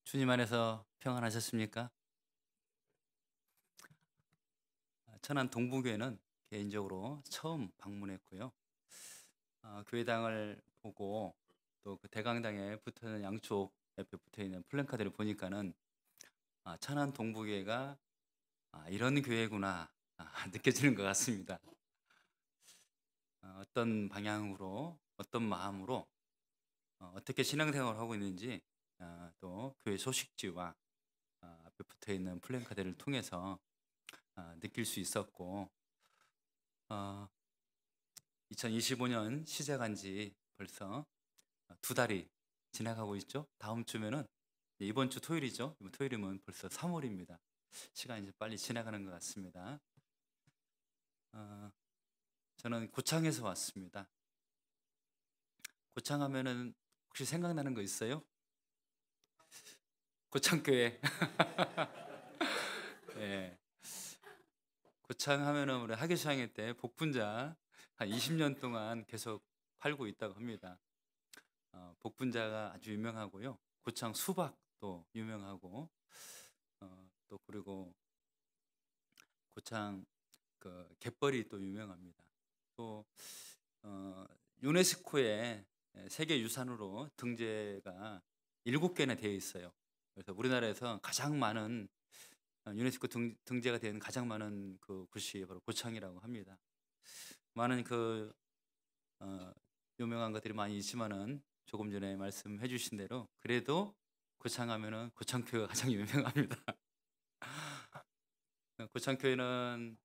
주님 안에서 평안하셨습니까? 천안 동부교회는 개인적으로 처음 방문했고요. 교회당을 보고 또 그 대강당에 붙어있는 양쪽 옆에 붙어있는 플랜카드를 보니까는 천안 동부교회가 이런 교회구나 느껴지는 것 같습니다. 어떤 방향으로 어떤 마음으로 어떻게 신앙생활을 하고 있는지 또 교회 소식지와 앞에 붙어있는 플랜카드를 통해서 느낄 수 있었고 2025년 시작한 지 벌써 두 달이 지나가고 있죠. 다음 주면은 이번 주 토요일이죠. 이번 토요일이면 벌써 3월입니다. 시간이 이제 빨리 지나가는 것 같습니다. 저는 고창에서 왔습니다. 고창하면은 혹시 생각나는 거 있어요? 고창교회. 예. 고창하면은 우리 학예수양회 때 복분자 한 20년 동안 계속 팔고 있다고 합니다. 복분자가 아주 유명하고요. 고창 수박도 유명하고 또 그리고 고창 그 갯벌이 또 유명합니다. 또 유네스코에 세계 유산으로 등재가 7개나 되어 있어요. 그래서 우리나라에서 가장 많은 유네스코 등재가 된 가장 많은 그 곳이 바로 고창이라고 합니다. 많은 그 유명한 것들이 많이 있지만은 조금 전에 말씀해 주신 대로 그래도 고창하면은 고창교회가 가장 유명합니다. 고창교회는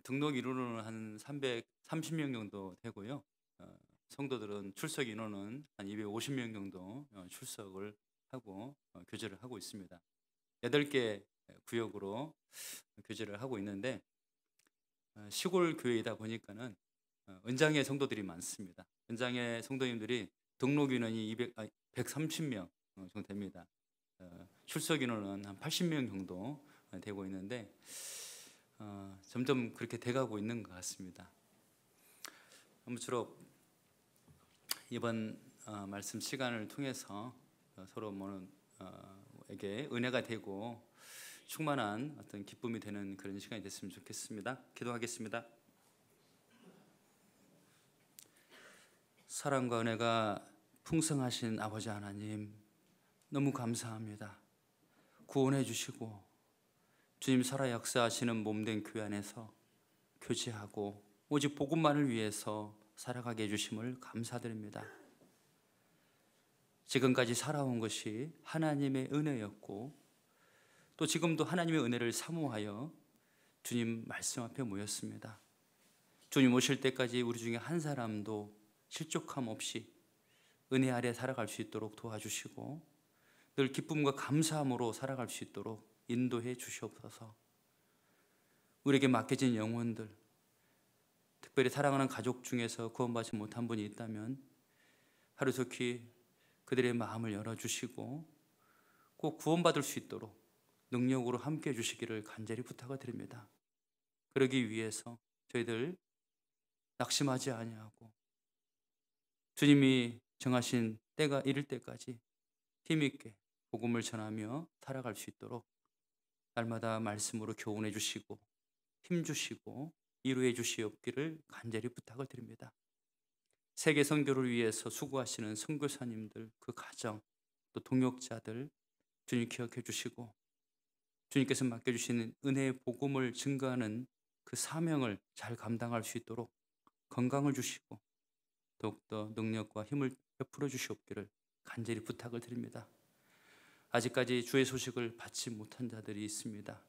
등록 인원은 한 330명 정도 되고요. 성도들은 출석 인원은 한 250명 정도 출석을 하고 교제를 하고 있습니다. 8개 구역으로 교제를 하고 있는데 시골 교회이다 보니까는 은장의 성도들이 많습니다. 은장의 성도님들이 등록 인원이 130명 정도 됩니다. 출석 인원은 한 80명 정도 되고 있는데 점점 그렇게 돼가고 있는 것 같습니다. 아무쪼록 이번 말씀 시간을 통해서 서로 에게 은혜가 되고 충만한 어떤 기쁨이 되는 그런 시간이 됐으면 좋겠습니다. 기도하겠습니다. 사랑과 은혜가 풍성하신 아버지 하나님, 너무 감사합니다. 구원해 주시고 주님 살아 역사하시는 몸된 교회 안에서 교제하고 오직 복음만을 위해서 살아가게 해주심을 감사드립니다. 지금까지 살아온 것이 하나님의 은혜였고 또 지금도 하나님의 은혜를 사모하여 주님 말씀 앞에 모였습니다. 주님 오실 때까지 우리 중에 한 사람도 실족함 없이 은혜 아래 살아갈 수 있도록 도와주시고 늘 기쁨과 감사함으로 살아갈 수 있도록 인도해 주시옵소서. 우리에게 맡겨진 영혼들, 특별히 사랑하는 가족 중에서 구원받지 못한 분이 있다면 하루속히 그들의 마음을 열어주시고 꼭 구원받을 수 있도록 능력으로 함께해 주시기를 간절히 부탁을 드립니다. 그러기 위해서 저희들 낙심하지 아니하고 주님이 정하신 때가 이를 때까지 힘있게 복음을 전하며 살아갈 수 있도록 날마다 말씀으로 교훈해 주시고 힘 주시고 이루해 주시옵기를 간절히 부탁을 드립니다. 세계 선교를 위해서 수고하시는 선교사님들, 그 가정, 또 동역자들 주님 기억해 주시고 주님께서 맡겨주시는 은혜의 복음을 증거하는 그 사명을 잘 감당할 수 있도록 건강을 주시고 더욱더 능력과 힘을 베풀어 주시옵기를 간절히 부탁을 드립니다. 아직까지 주의 소식을 받지 못한 자들이 있습니다.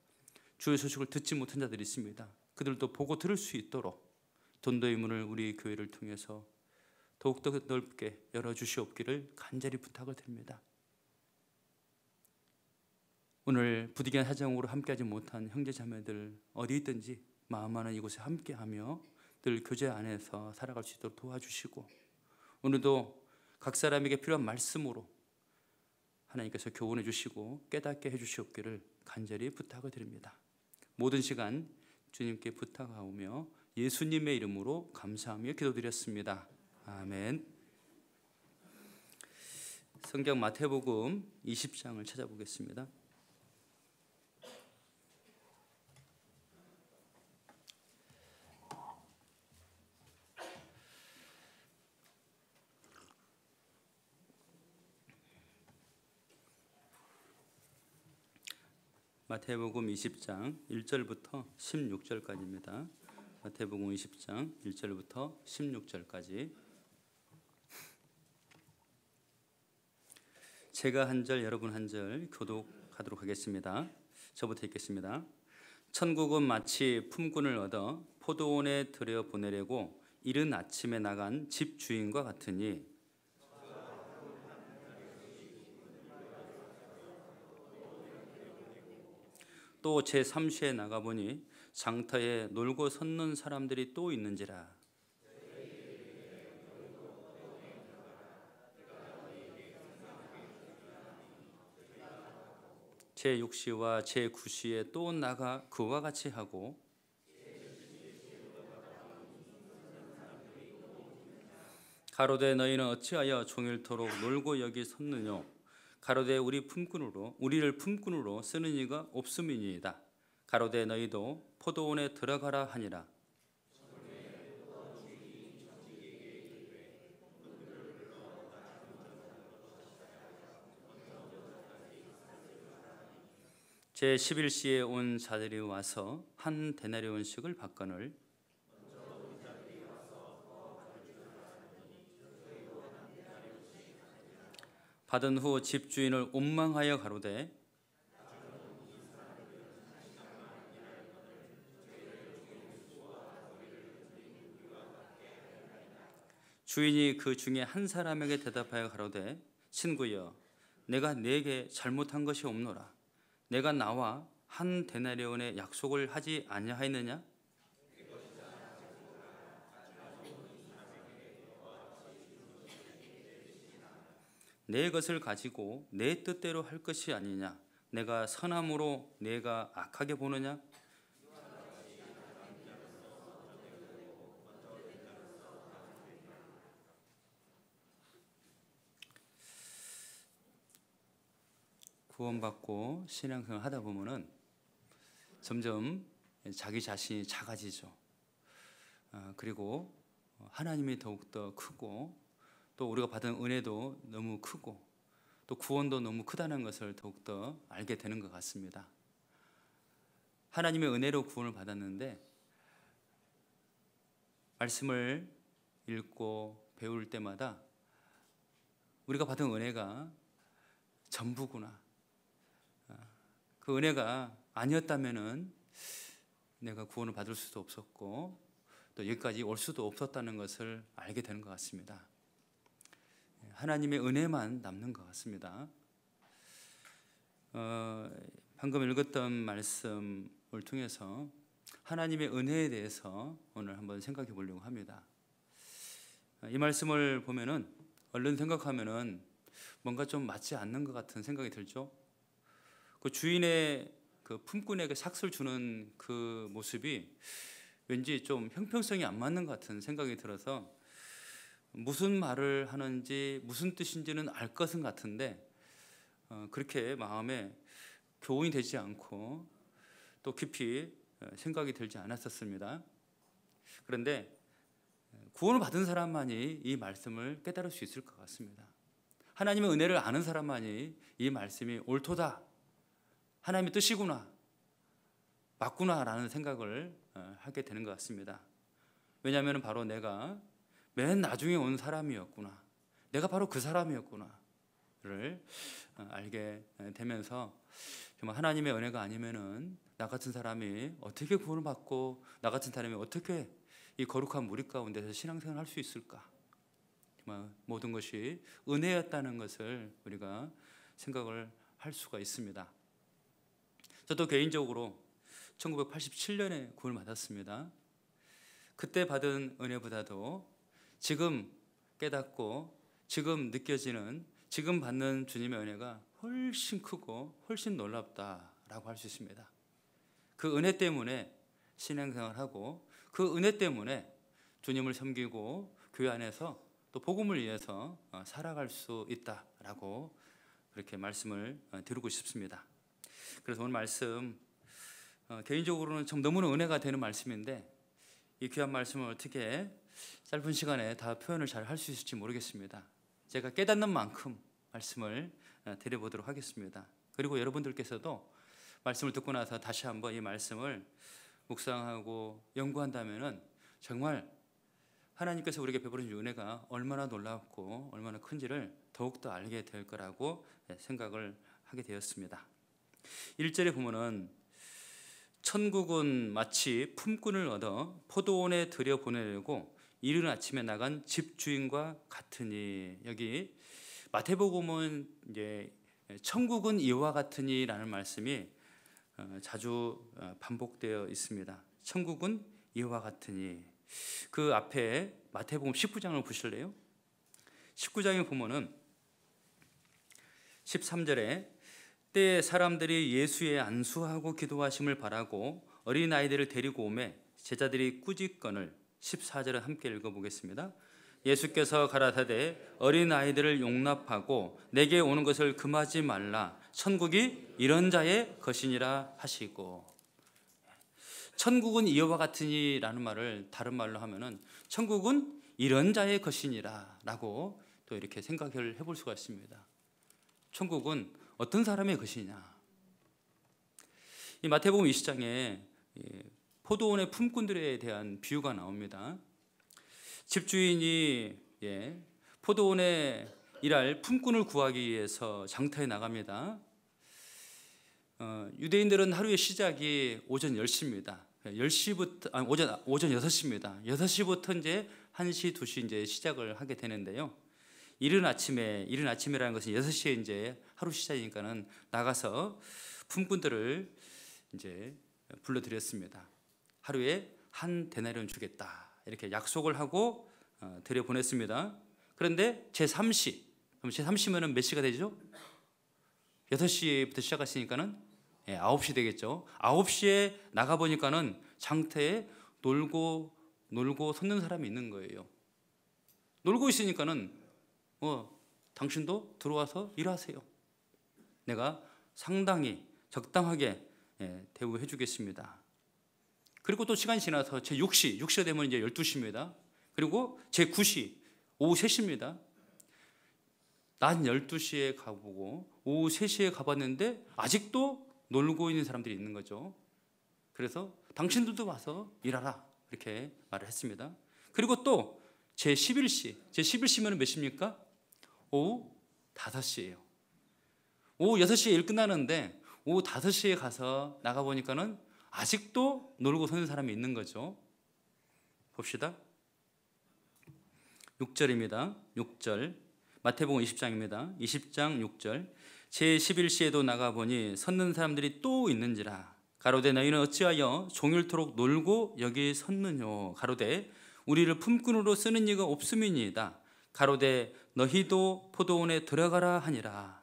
주의 소식을 듣지 못한 자들이 있습니다. 그들도 보고 들을 수 있도록 돈도의 문을 우리 교회를 통해서 더욱더 넓게 열어주시옵기를 간절히 부탁을 드립니다. 오늘 부득이한 사정으로 함께하지 못한 형제자매들 어디 있든지 마음 하는 이곳에 함께하며 늘 교제 안에서 살아갈 수 있도록 도와주시고 오늘도 각 사람에게 필요한 말씀으로 하나님께서 교훈해 주시고 깨닫게 해주시옵기를 간절히 부탁을 드립니다. 모든 시간 주님께 부탁하오며 예수님의 이름으로 감사하며 기도드렸습니다. 아멘. 성경 마태복음 20장을 찾아보겠습니다. 마태복음 20장 1절부터 16절까지입니다. 마태복음 20장 1절부터 16절까지. 제가 한 절, 여러분 한 절 교독하도록 하겠습니다. 저부터 읽겠습니다. 천국은 마치 품꾼을 얻어 포도원에 들여 보내려고 이른 아침에 나간 집 주인과 같으니, 또 제3시에 나가보니 장터에 놀고 섰는 사람들이 또 있는지라. 제6시와 제9시에 또 나가 그와 같이 하고, 가로되 너희는 어찌하여 종일토록 놀고 여기 섰느뇨? 가로되 우리를 품꾼으로 쓰는 이가 없음이니이다. 가로되 너희도 포도원에 들어가라 하니라. 제11시에 온 자들이 와서 한 데나리온씩을 받거늘, 받은 후 집주인을 원망하여 가로되 주인이 그 중에 한 사람에게 대답하여 가로되 친구여, 내가 네게 잘못한 것이 없노라. 내가 나와 한 데나리온의 약속을 하지 아니하였느냐? 내 것을 가지고 내 뜻대로 할 것이 아니냐? 내가 선함으로 내가 악하게 보느냐? 구원받고 신앙생활 하다 보면은 점점 자기 자신이 작아지죠. 그리고 하나님이 더욱더 크고, 또 우리가 받은 은혜도 너무 크고, 또 구원도 너무 크다는 것을 더욱더 알게 되는 것 같습니다. 하나님의 은혜로 구원을 받았는데 말씀을 읽고 배울 때마다 우리가 받은 은혜가 전부구나, 그 은혜가 아니었다면은 내가 구원을 받을 수도 없었고 또 여기까지 올 수도 없었다는 것을 알게 되는 것 같습니다. 하나님의 은혜만 남는 것 같습니다. 방금 읽었던 말씀을 통해서 하나님의 은혜에 대해서 오늘 한번 생각해 보려고 합니다. 이 말씀을 보면은 얼른 생각하면은 뭔가 좀 맞지 않는 것 같은 생각이 들죠. 그 주인의 그 품꾼에게 삭슬 주는 그 모습이 왠지 좀 형평성이 안 맞는 것 같은 생각이 들어서 무슨 말을 하는지 무슨 뜻인지는 알 것은 같은데 그렇게 마음에 교훈이 되지 않고 또 깊이 생각이 들지 않았었습니다. 그런데 구원을 받은 사람만이 이 말씀을 깨달을 수 있을 것 같습니다. 하나님의 은혜를 아는 사람만이 이 말씀이 옳도다, 하나님의 뜻이구나, 맞구나 라는 생각을 하게 되는 것 같습니다. 왜냐하면 바로 내가 맨 나중에 온 사람이었구나, 내가 바로 그 사람이었구나를 알게 되면서 정말 하나님의 은혜가 아니면은 나 같은 사람이 어떻게 구원을 받고 나 같은 사람이 어떻게 이 거룩한 무리 가운데서 신앙생활을 할 수 있을까? 정말 모든 것이 은혜였다는 것을 우리가 생각을 할 수가 있습니다. 저도 개인적으로 1987년에 구원을 받았습니다. 그때 받은 은혜보다도 지금 깨닫고 지금 느껴지는, 지금 받는 주님의 은혜가 훨씬 크고 훨씬 놀랍다라고 할 수 있습니다. 그 은혜 때문에 신앙생활하고 그 은혜 때문에 주님을 섬기고 교회 안에서 또 또 복음을 위해서 살아갈 수 있다라고 그렇게 말씀을 드리고 싶습니다. 그래서 오늘 말씀 개인적으로는 참 너무나 은혜가 되는 말씀인데 이 귀한 말씀을 어떻게 짧은 시간에 다 표현을 잘 할 수 있을지 모르겠습니다. 제가 깨닫는 만큼 말씀을 드려보도록 하겠습니다. 그리고 여러분들께서도 말씀을 듣고 나서 다시 한번 이 말씀을 묵상하고 연구한다면은 정말 하나님께서 우리에게 베풀어준 은혜가 얼마나 놀랍고 얼마나 큰지를 더욱더 알게 될 거라고 생각을 하게 되었습니다. 1절에 보면은 천국은 마치 품꾼을 얻어 포도원에 들여보내려고 이른 아침에 나간 집주인과 같으니, 여기 마태복음은 이제 천국은 이와 같으니라는 말씀이 자주 반복되어 있습니다. 천국은 이와 같으니. 그 앞에 마태복음 19장을 보실래요? 19장에 보면은 13절에 때에 사람들이 예수의 안수하고 기도하심을 바라고 어린아이들을 데리고 오매 제자들이 꾸짖거늘. 14절을 함께 읽어보겠습니다. 예수께서 가라사대 어린아이들을 용납하고 내게 오는 것을 금하지 말라. 천국이 이런 자의 것이니라 하시고. 천국은 이와 같으니라는 말을 다른 말로 하면은 천국은 이런 자의 것이니라 라고 또 이렇게 생각을 해볼 수가 있습니다. 천국은 어떤 사람의 것이냐. 이 마태복음 20장에 포도원의 품꾼들에 대한 비유가 나옵니다. 집주인이 포도원에 일할 품꾼을 구하기 위해서 장터에 나갑니다. 유대인들은 하루의 시작이 오전 10시입니다. 10시부터 오전 6시입니다. 6시부터 이제 1시, 2시 이제 시작을 하게 되는데요. 이른 아침이라는 것은 6시에 이제 하루 시작이니까는 나가서 품꾼들을 이제 불러드렸습니다. 하루에 한 데나리온 주겠다 이렇게 약속을 하고 들여보냈습니다. 그런데 제3시, 그럼 제3시면은 몇 시가 되죠? 6시부터 시작했으니까는 9시 되겠죠. 9시에 나가보니까는 장터에 놀고 섰는 사람이 있는 거예요. 놀고 있으니까는 당신도 들어와서 일하세요. 내가 상당히 적당하게 대우해 주겠습니다. 그리고 또 시간이 지나서 제6시가 되면 이제 12시입니다. 그리고 제9시, 오후 3시입니다. 낮 12시에 가보고 오후 3시에 가봤는데 아직도 놀고 있는 사람들이 있는 거죠. 그래서 당신들도 와서 일하라 이렇게 말을 했습니다. 그리고 또 제11시면 몇 시입니까? 오후 5시예요. 오후 6시에 일 끝나는데 오후 5시에 가서 나가보니까는 아직도 놀고 서는 사람이 있는 거죠. 봅시다. 6절입니다. 6절 마태복음 20장입니다. 20장 6절 제11시에도 나가보니 섰는 사람들이 또 있는지라. 가로되 너희는 어찌하여 종일토록 놀고 여기 섰느뇨. 가로되 우리를 품꾼으로 쓰는 이가 없음이니이다. 가로되 너희도 포도원에 들어가라 하니라.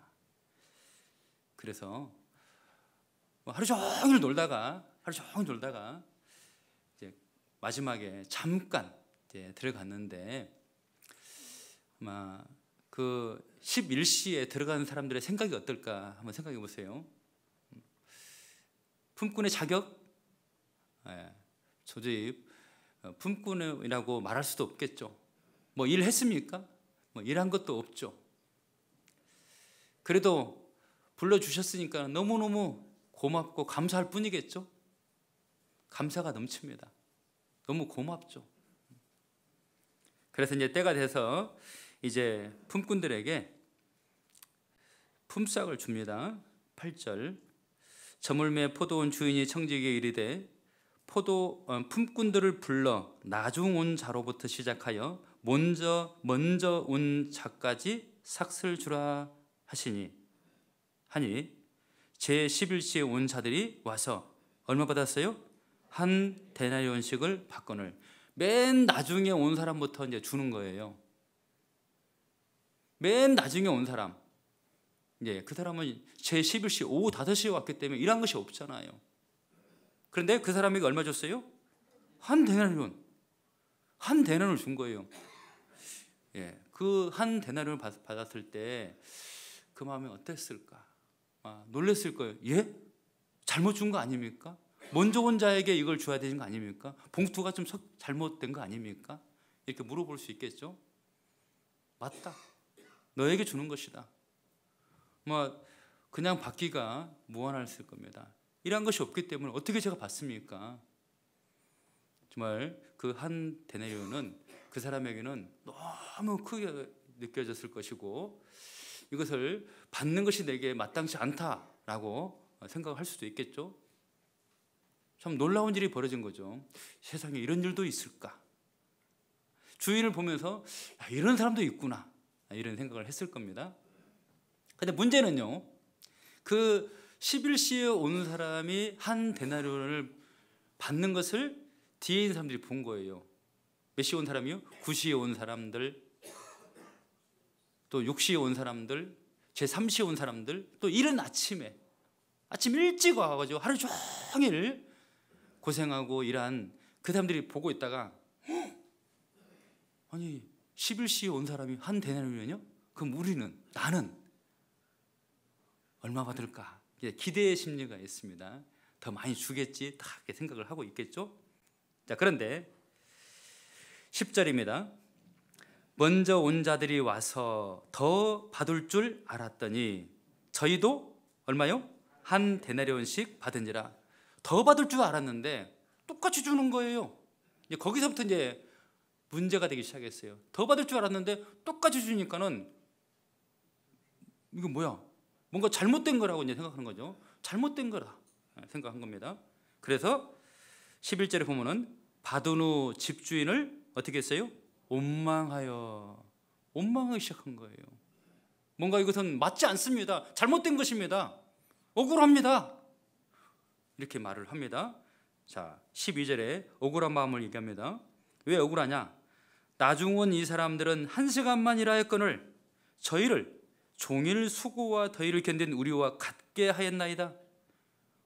그래서 하루 종일 놀다가 이제 마지막에 잠깐 이제 들어갔는데 아마 그 11시에 들어가는 사람들의 생각이 어떨까 한번 생각해 보세요. 품꾼의 자격? 도저히 품꾼이라고 말할 수도 없겠죠. 뭐 일했습니까? 뭐 일한 것도 없죠. 그래도 불러주셨으니까 너무너무 고맙고 감사할 뿐이겠죠. 감사가 넘칩니다. 너무 고맙죠. 그래서 이제 때가 돼서 이제 품꾼들에게 품삯을 줍니다. 8절 저물매 포도원 주인이 청지기에 이르되 품꾼들을 불러 나중 온 자로부터 시작하여 먼저 온 자까지 삭슬 주라 하니 제11시에 온 자들이 와서 얼마 받았어요? 한 데나리온씩을 받거늘. 맨 나중에 온 사람부터 이제 주는 거예요. 맨 나중에 온 사람. 그 사람은 제11시 오후 5시에 왔기 때문에 일한 것이 없잖아요. 그런데 그 사람에게 얼마 줬어요? 한 데나리온. 한 데나리온을 준 거예요. 그 한 데나리온을 받았을 때 그 마음이 어땠을까? 놀랬을 거예요. 예? 잘못 준 거 아닙니까? 먼저 온 자에게 이걸 줘야 되는 거 아닙니까? 봉투가 좀 잘못된 거 아닙니까? 이렇게 물어볼 수 있겠죠? 맞다. 너에게 주는 것이다. 그냥 받기가 무한했을 겁니다. 이러한 것이 없기 때문에 어떻게 제가 받습니까? 정말 그 한 데나리온은 그 사람에게는 너무 크게 느껴졌을 것이고 이것을 받는 것이 내게 마땅치 않다라고 생각할 수도 있겠죠. 참 놀라운 일이 벌어진 거죠. 세상에 이런 일도 있을까? 주인을 보면서 이런 사람도 있구나 이런 생각을 했을 겁니다. 근데 문제는요, 그 11시에 온 사람이 한 데나리온을 받는 것을 뒤에 있는 사람들이 본 거예요. 몇 시에 온 사람이요? 9시에 온 사람들, 또 6시에 온 사람들, 제3시에 온 사람들, 또 이른 아침에 아침 일찍 와가지고 하루 종일 고생하고 일한 그 사람들이 보고 있다가 아니 11시에 온 사람이 한 데나리온이요? 그럼 나는 얼마 받을까? 기대의 심리가 있습니다. 더 많이 주겠지 다 이렇게 생각을 하고 있겠죠. 자, 그런데 10절입니다. 먼저 온 자들이 와서 더 받을 줄 알았더니 저희도 얼마요? 한 데나리온씩 받은지라. 더 받을 줄 알았는데 똑같이 주는 거예요. 거기서부터 이제 문제가 되기 시작했어요. 더 받을 줄 알았는데 똑같이 주니까는 이거 뭐야? 뭔가 잘못된 거라고 이제 생각하는 거죠. 잘못된 거라 생각한 겁니다. 그래서 11절에 보면은 받은 후 집주인을 어떻게 했어요? 원망하기 시작한 거예요. 뭔가 이것은 맞지 않습니다. 잘못된 것입니다. 억울합니다. 이렇게 말을 합니다. 자, 12절에 억울한 마음을 얘기합니다. 왜 억울하냐? 나중 온 이 사람들은 1시간만 일하였거늘 저희를 종일 수고와 더위를 견딘 우리와 같게 하였나이다.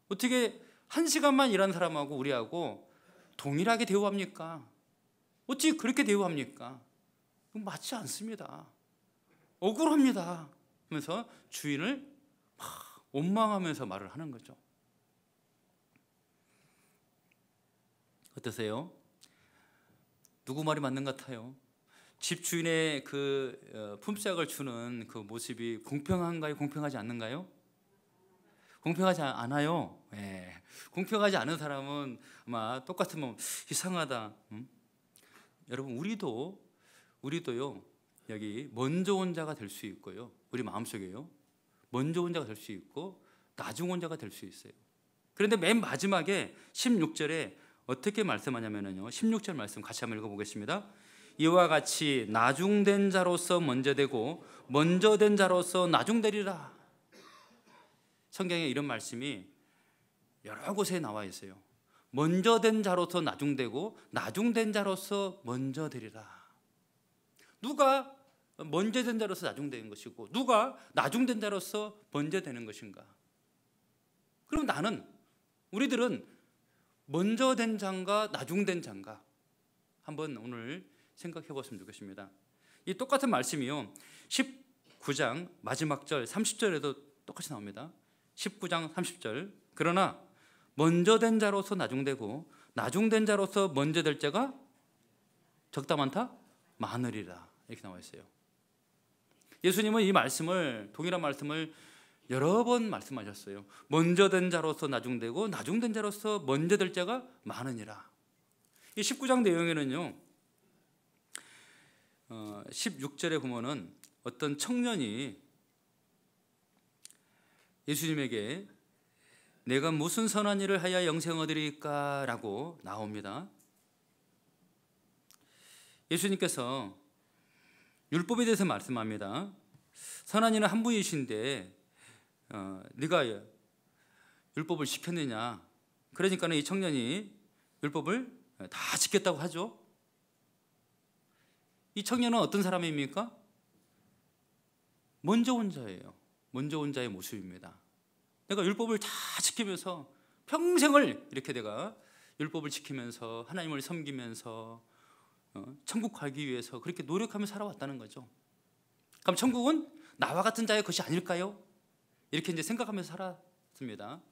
어떻게 1시간만 일한 사람하고 우리하고 동일하게 대우합니까? 어찌 그렇게 대우합니까? 맞지 않습니다. 억울합니다 하면서 주인을 막 원망하면서 말을 하는 거죠. 어떠세요? 누구 말이 맞는 것 같아요? 집주인의 그 품삯을 주는 그 모습이 공평한가요? 공평하지 않는가요? 공평하지 않아요. 예. 공평하지 않은 사람은 아마 똑같으면 이상하다. 여러분 우리도요 여기 먼저 온 자가 될 수 있고요. 우리 마음속에요. 먼저 온 자가 될 수 있고 나중 온 자가 될 수 있어요. 그런데 맨 마지막에 16절에 어떻게 말씀하냐면요. 16절 말씀 같이 한번 읽어보겠습니다. 이와 같이 나중된 자로서 먼저 되고 먼저 된 자로서 나중되리라. 성경에 이런 말씀이 여러 곳에 나와 있어요. 먼저 된 자로서 나중되고 나중된 자로서 먼저 되리라. 누가 먼저 된 자로서 나중되는 것이고 누가 나중된 자로서 먼저 되는 것인가? 그럼 우리들은 먼저 된 자인가 나중된 자인가? 한번 오늘 생각해 보시면 좋겠습니다. 이 똑같은 말씀이요 19장 마지막 절 30절에도 똑같이 나옵니다. 19장 30절 그러나 먼저 된 자로서 나중되고 나중된 자로서 먼저 될 자가 적다 많다 많으리라 이렇게 나와 있어요. 예수님은 이 말씀을 동일한 말씀을 여러 번 말씀하셨어요. 먼저 된 자로서 나중되고 나중된 자로서 먼저 될 자가 많으니라. 이 19장 내용에는요 16절에 보면은 어떤 청년이 예수님에게 내가 무슨 선한 일을 하여 영생 얻으리까 라고 나옵니다. 예수님께서 율법에 대해서 말씀합니다. 선한 이는 한 분이신데 네가 율법을 지켰느냐? 그러니까 이 청년이 율법을 다 지켰다고 하죠. 이 청년은 어떤 사람입니까? 먼저 온 자예요. 먼저 온 자의 모습입니다. 내가 율법을 다 지키면서 평생을 이렇게 내가 율법을 지키면서 하나님을 섬기면서 천국 가기 위해서 그렇게 노력하며 살아왔다는 거죠. 그럼 천국은 나와 같은 자의 것이 아닐까요? 이렇게 이제 생각하면서 살았습니다.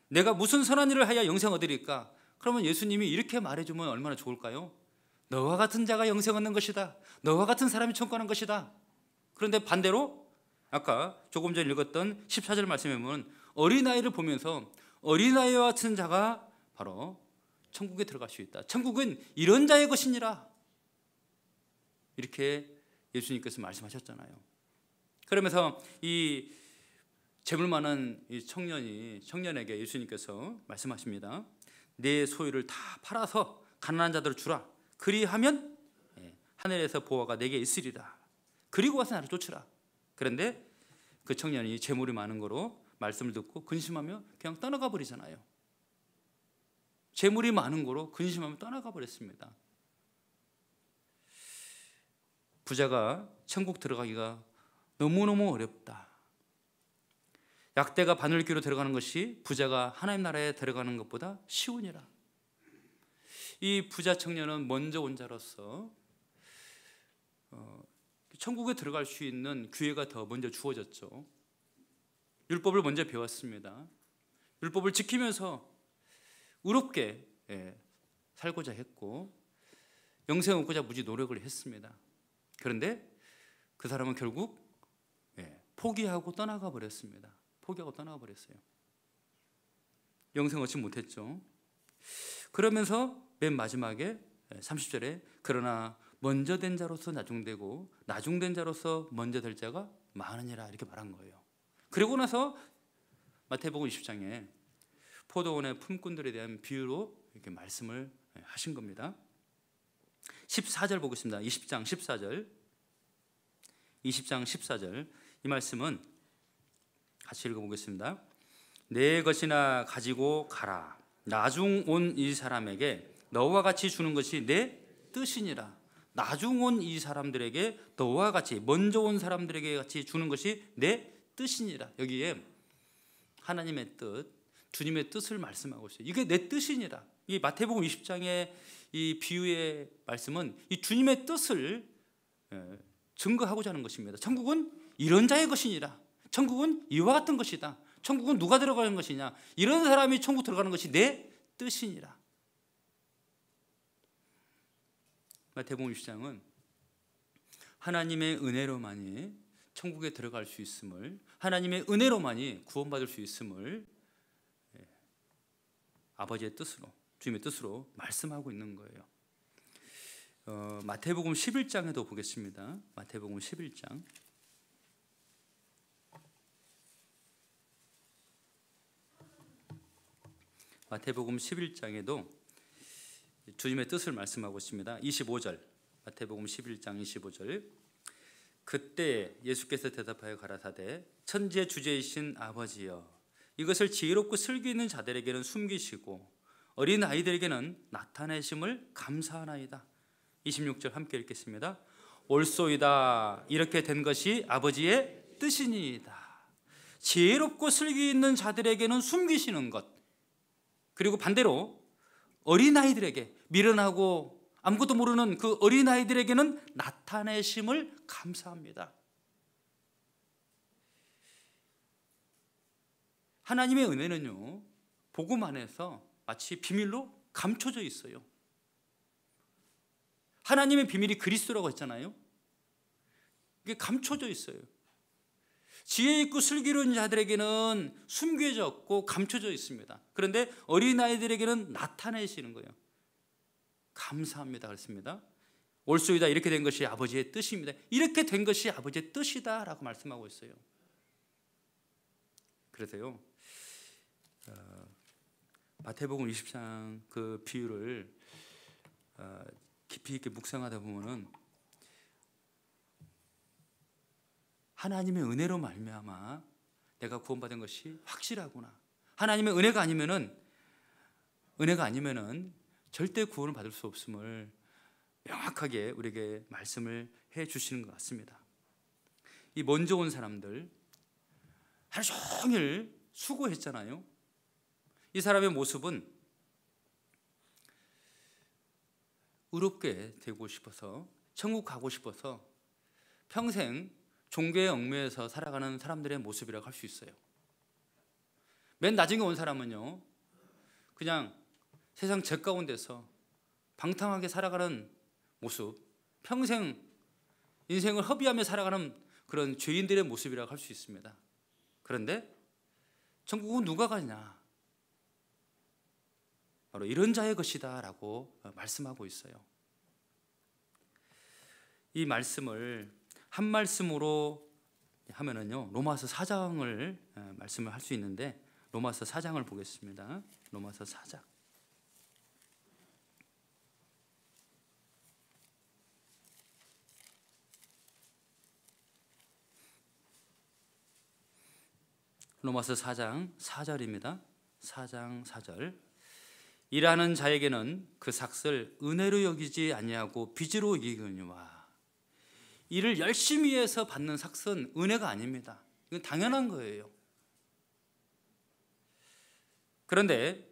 내가 무슨 선한 일을 하여 영생 얻으리까? 그러면 예수님이 이렇게 말해주면 얼마나 좋을까요? 너와 같은 자가 영생 얻는 것이다. 너와 같은 사람이 천국 가는 것이다. 그런데 반대로 아까 조금 전에 읽었던 14절 말씀에 보면 어린아이를 보면서 어린아이와 같은 자가 바로 천국에 들어갈 수 있다. 천국은 이런 자의 것이니라. 이렇게 예수님께서 말씀하셨잖아요. 그러면서 이 재물 많은 이 청년에게 예수님께서 말씀하십니다. 내 소유를 다 팔아서 가난한 자들을 주라. 그리하면 하늘에서 보화가 내게 있으리라. 그리고 와서 나를 쫓으라. 그런데 그 청년이 재물이 많은 거로 말씀을 듣고 근심하며 그냥 떠나가 버리잖아요. 재물이 많은 거로 근심하며 떠나가 버렸습니다. 부자가 천국 들어가기가 너무너무 어렵다. 약대가 바늘귀로 들어가는 것이 부자가 하나님 나라에 들어가는 것보다 쉬우니라. 이 부자 청년은 먼저 온 자로서 천국에 들어갈 수 있는 기회가 더 먼저 주어졌죠. 율법을 먼저 배웠습니다. 율법을 지키면서 의롭게 살고자 했고 영생 얻고자 무지 노력을 했습니다. 그런데 그 사람은 결국 포기하고 떠나가 버렸습니다. 포기하고 떠나가 버렸어요. 영생 얻지 못했죠. 그러면서 맨 마지막에 30절에 그러나 먼저 된 자로서 나중되고 나중된 자로서 먼저 될 자가 많으니라 이렇게 말한 거예요. 그리고 나서 마태복음 20장에 포도원의 품꾼들에 대한 비유로 이렇게 말씀을 하신 겁니다. 14절 보겠습니다. 20장 14절. 20장 14절. 이 말씀은 같이 읽어보겠습니다. 내 것이나 가지고 가라. 나중 온 이 사람에게 너와 같이 주는 것이 내 뜻이니라. 나중 온 이 사람들에게 너와 같이 먼저 온 사람들에게 같이 주는 것이 내 뜻이니라. 여기에 하나님의 뜻, 주님의 뜻을 말씀하고 있어요. 이게 내 뜻이니라. 이 마태복음 20장의 이 비유의 말씀은 이 주님의 뜻을 증거하고자 하는 것입니다. 천국은 이런 자의 것이니라. 천국은 이와 같은 것이다. 천국은 누가 들어가는 것이냐? 이런 사람이 천국 들어가는 것이 내 뜻이니라. 마태복음 20장은 하나님의 은혜로만이 천국에 들어갈 수 있음을, 하나님의 은혜로만이 구원받을 수 있음을 아버지의 뜻으로, 주님의 뜻으로 말씀하고 있는 거예요. 마태복음 11장에도 보겠습니다. 마태복음 11장. 마태복음 11장에도 주님의 뜻을 말씀하고 있습니다. 25절. 마태복음 11장 25절. 그때 예수께서 대답하여 가라사대 천지의 주제이신 아버지여 이것을 지혜롭고 슬기 있는 자들에게는 숨기시고 어린 아이들에게는 나타내심을 감사하나이다. 26절 함께 읽겠습니다. 옳소이다. 이렇게 된 것이 아버지의 뜻이니이다. 지혜롭고 슬기 있는 자들에게는 숨기시는 것, 그리고 반대로 어린아이들에게, 미련하고 아무것도 모르는 그 어린아이들에게는 나타내심을 감사합니다. 하나님의 은혜는요, 복음 안에서 마치 비밀로 감춰져 있어요. 하나님의 비밀이 그리스도라고 했잖아요. 이게 감춰져 있어요. 지혜 있고 슬기로운 자들에게는 숨겨졌고 감춰져 있습니다. 그런데 어린아이들에게는 나타내시는 거예요. 감사합니다 그랬습니다. 옳소이다. 이렇게 된 것이 아버지의 뜻입니다. 이렇게 된 것이 아버지의 뜻이다 라고 말씀하고 있어요. 그래서요, 마태복음 20장 그 비유를 깊이 있게 묵상하다 보면은 하나님의 은혜로 말미암아 내가 구원받은 것이 확실하구나. 하나님의 은혜가 아니면은 절대 구원을 받을 수 없음을 명확하게 우리에게 말씀을 해 주시는 것 같습니다. 이 먼저 온 사람들 하루 종일 수고했잖아요. 이 사람의 모습은 의롭게 되고 싶어서, 천국 가고 싶어서 평생 종교에 얽매여서 살아가는 사람들의 모습이라고 할 수 있어요. 맨 나중에 온 사람은요, 그냥 세상 제 가운데서 방탕하게 살아가는 모습, 평생 인생을 허비하며 살아가는 그런 죄인들의 모습이라고 할 수 있습니다. 그런데 천국은 누가 가냐? 바로 이런 자의 것이다 라고 말씀하고 있어요. 이 말씀을 한 말씀으로 하면은요, 로마서 4장을 말씀을 할 수 있는데, 로마서 4장을 보겠습니다. 로마서 4장. 로마서 4장 4절입니다. 4장 4절. 일하는 자에게는 그 삭을 은혜로 여기지 아니하고 빚으로 여기거니와. 일을 열심히 해서 받는 삭은 은혜가 아닙니다. 이건 당연한 거예요. 그런데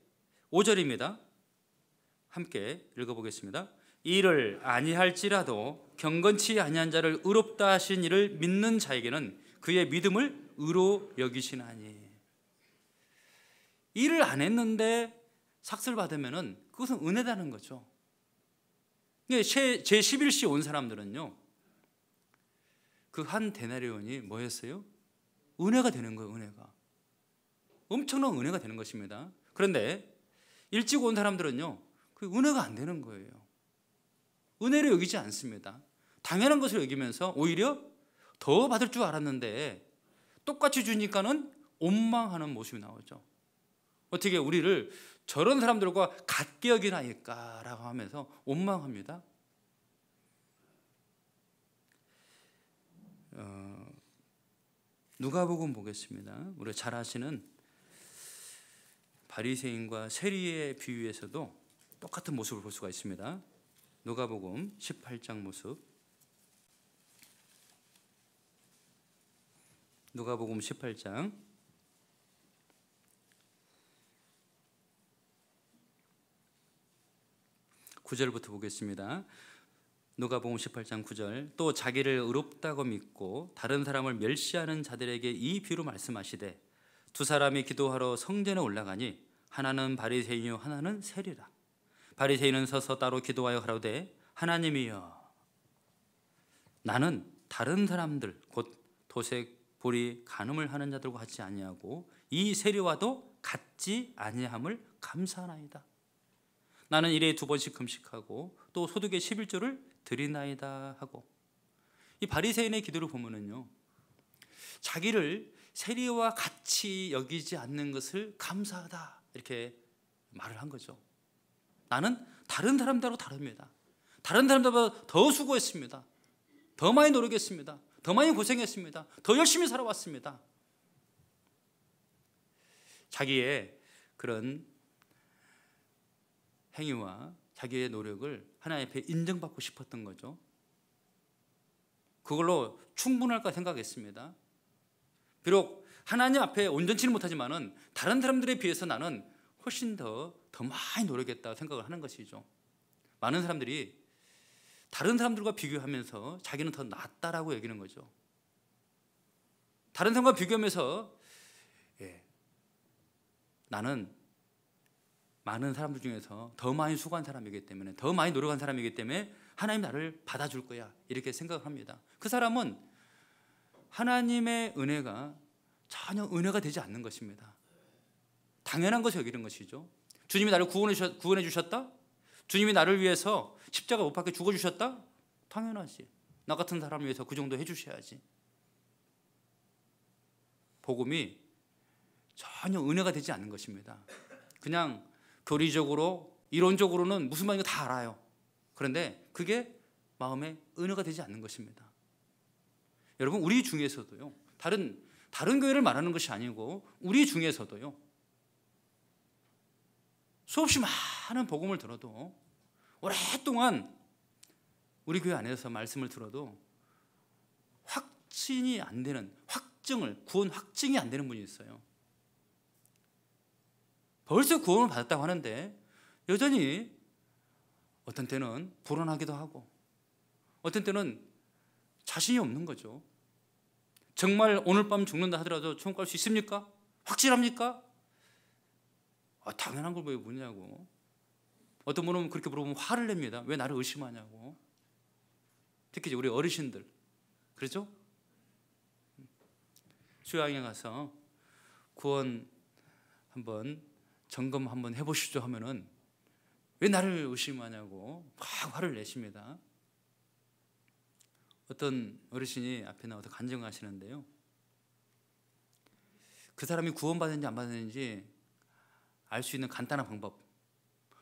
5절입니다. 함께 읽어보겠습니다. 일을 아니할지라도 경건치 아니한 자를 의롭다 하신 이를 믿는 자에게는 그의 믿음을 의로 여기시나니. 일을 안 했는데 삭을 받으면 그것은 은혜다는 거죠. 제11시 온 사람들은요, 그 한 데나리온이 뭐였어요? 은혜가 되는 거예요. 은혜가 엄청난 은혜가 되는 것입니다. 그런데 일찍 온 사람들은요, 그 은혜가 안 되는 거예요. 은혜를 여기지 않습니다. 당연한 것을 여기면서 오히려 더 받을 줄 알았는데 똑같이 주니까는 원망하는 모습이 나오죠. 어떻게 우리를 저런 사람들과 같게 여기나이까라고 하면서 원망합니다. 누가복음 보겠습니다. 우리가 잘 아시는 바리새인과 세리의 비유에서도 똑같은 모습을 볼 수가 있습니다. 누가복음 18장 모습. 누가복음 18장 9절부터 보겠습니다. 누가복음 18장 9절. 또 자기를 의롭다고 믿고 다른 사람을 멸시하는 자들에게 이 비유로 말씀하시되 두 사람이 기도하러 성전에 올라가니 하나는 바리새인이요 하나는 세리라. 바리새인은 서서 따로 기도하여 가로되 하나님이여, 나는 다른 사람들 곧 도색, 보리, 간음을 하는 자들과 같지 아니하고 이 세리와도 같지 아니함을 감사하나이다. 나는 일에 2번씩 금식하고 또 소득의 11조를 드리나이다 하고. 이 바리새인의 기도를 보면은요, 자기를 세리와 같이 여기지 않는 것을 감사하다 이렇게 말을 한 거죠. 나는 다른 사람들하고 다릅니다. 다른 사람들보다 더 수고했습니다. 더 많이 노력했습니다. 더 많이 고생했습니다. 더 열심히 살아왔습니다. 자기의 그런 행위와 자기의 노력을 하나님 앞에 인정받고 싶었던 거죠. 그걸로 충분할까 생각했습니다. 비록 하나님 앞에 온전치는 못하지만은 다른 사람들에 비해서 나는 훨씬 더 많이 노력했다 생각을 하는 것이죠. 많은 사람들이 다른 사람들과 비교하면서 자기는 더 낫다라고 여기는 거죠. 다른 사람과 비교하면서 나는 많은 사람들 중에서 더 많이 수고한 사람이기 때문에, 더 많이 노력한 사람이기 때문에 하나님 나를 받아줄 거야 이렇게 생각합니다. 그 사람은 하나님의 은혜가 전혀 은혜가 되지 않는 것입니다. 당연한 것을 여기는 것이죠. 주님이 나를 구원해 주셨다? 주님이 나를 위해서 십자가 못 박혀 죽어주셨다? 당연하지. 나 같은 사람을 위해서 그 정도 해주셔야지. 복음이 전혀 은혜가 되지 않는 것입니다. 그냥 교리적으로 이론적으로는 무슨 말인가 다 알아요. 그런데 그게 마음에 은혜가 되지 않는 것입니다. 여러분, 우리 중에서도요, 다른 교회를 말하는 것이 아니고 우리 중에서도요, 수없이 많은 복음을 들어도 오랫동안 우리 교회 안에서 말씀을 들어도 확신이 안 되는, 구원 확증이 안 되는 분이 있어요. 벌써 구원을 받았다고 하는데 여전히 어떤 때는 불안하기도 하고 어떤 때는 자신이 없는 거죠. 정말 오늘 밤 죽는다 하더라도 천국 갈 수 있습니까? 확실합니까? 당연한 걸 왜 묻냐고. 어떤 분은 그렇게 물어보면 화를 냅니다. 왜 나를 의심하냐고. 특히 우리 어르신들, 그렇죠? 수양에 가서 구원 한번 점검 한번 해보시죠 하면은 왜 나를 의심하냐고 막 화를 내십니다. 어떤 어르신이 앞에 나와서 간증하시는데요, 그 사람이 구원받았는지 안 받았는지 알 수 있는 간단한 방법,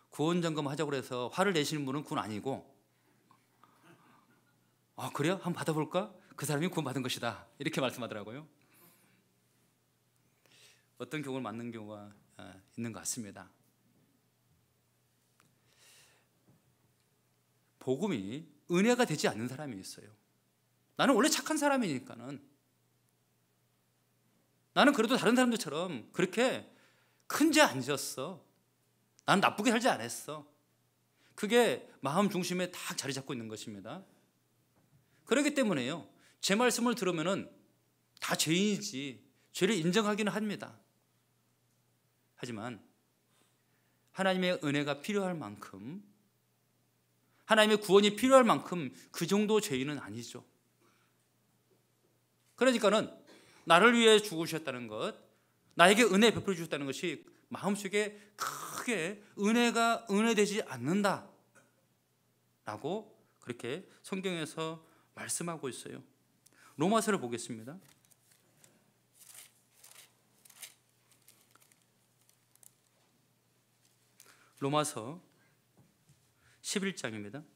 구원 점검 하자고 해서 화를 내시는 분은 그건 아니고, 그래요? 한번 받아볼까? 그 사람이 구원받은 것이다, 이렇게 말씀하더라고요. 어떤 경우를 맞는 경우가 있는 것 같습니다. 복음이 은혜가 되지 않는 사람이 있어요. 나는 원래 착한 사람이니까는, 나는 그래도 다른 사람들처럼 그렇게 큰 죄 안 지었어, 나는 나쁘게 살지 않았어, 그게 마음 중심에 딱 자리 잡고 있는 것입니다. 그렇기 때문에요, 제 말씀을 들으면은 다 죄인이지, 죄를 인정하기는 합니다. 하지만 하나님의 은혜가 필요할 만큼, 하나님의 구원이 필요할 만큼 그 정도 죄인은 아니죠. 그러니까는 나를 위해 죽으셨다는 것, 나에게 은혜 베풀어 주셨다는 것이 마음속에 크게 은혜가 은혜되지 않는다 라고 그렇게 성경에서 말씀하고 있어요. 로마서를 보겠습니다. 로마서 11장입니다.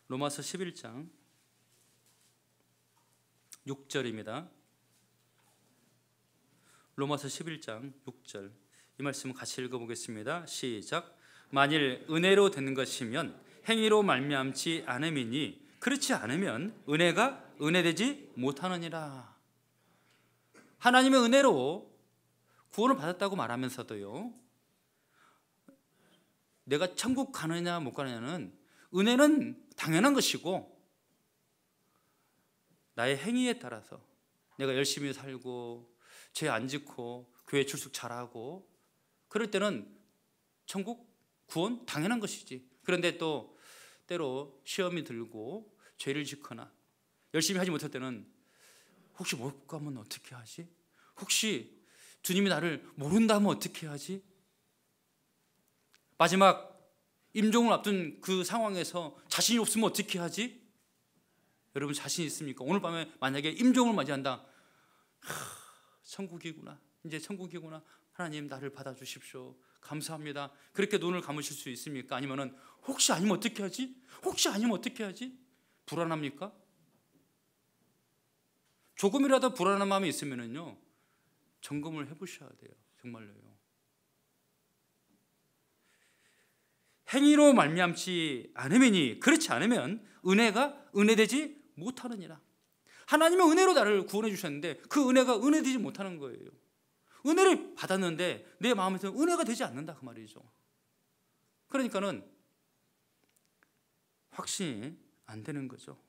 로마서 11장 6절입니다. 로마서 11장 6절, 이 말씀 같이 읽어보겠습니다. 시작. 만일 은혜로 되는 것이면 행위로 말미암지 않음이니 그렇지 않으면 은혜가 은혜되지 못하느니라. 하나님의 은혜로 구원을 받았다고 말하면서도요, 내가 천국 가느냐 못 가느냐는 은혜는 당연한 것이고, 나의 행위에 따라서 내가 열심히 살고 죄 안 짓고 교회 출석 잘하고 그럴 때는 천국 구원 당연한 것이지. 그런데 또 때로 시험이 들고 죄를 짓거나 열심히 하지 못할 때는 혹시 못 가면 어떻게 하지? 혹시 주님이 나를 모른다면 어떻게 하지? 마지막 임종을 앞둔 그 상황에서 자신이 없으면 어떻게 하지? 여러분 자신 있습니까? 오늘 밤에 만약에 임종을 맞이한다, 천국이구나, 이제 천국이구나, 하나님 나를 받아주십시오, 감사합니다, 그렇게 눈을 감으실 수 있습니까? 아니면은 혹시 아니면 어떻게 하지? 혹시 아니면 어떻게 하지? 불안합니까? 조금이라도 불안한 마음이 있으면은요, 점검을 해보셔야 돼요. 정말로요. 행위로 말미암지 않으면, 그렇지 않으면 은혜가 은혜되지 못하느니라. 하나님의 은혜로 나를 구원해 주셨는데 그 은혜가 은혜되지 못하는 거예요. 은혜를 받았는데 내 마음에서 은혜가 되지 않는다, 그 말이죠. 그러니까는 확신이 안 되는 거죠.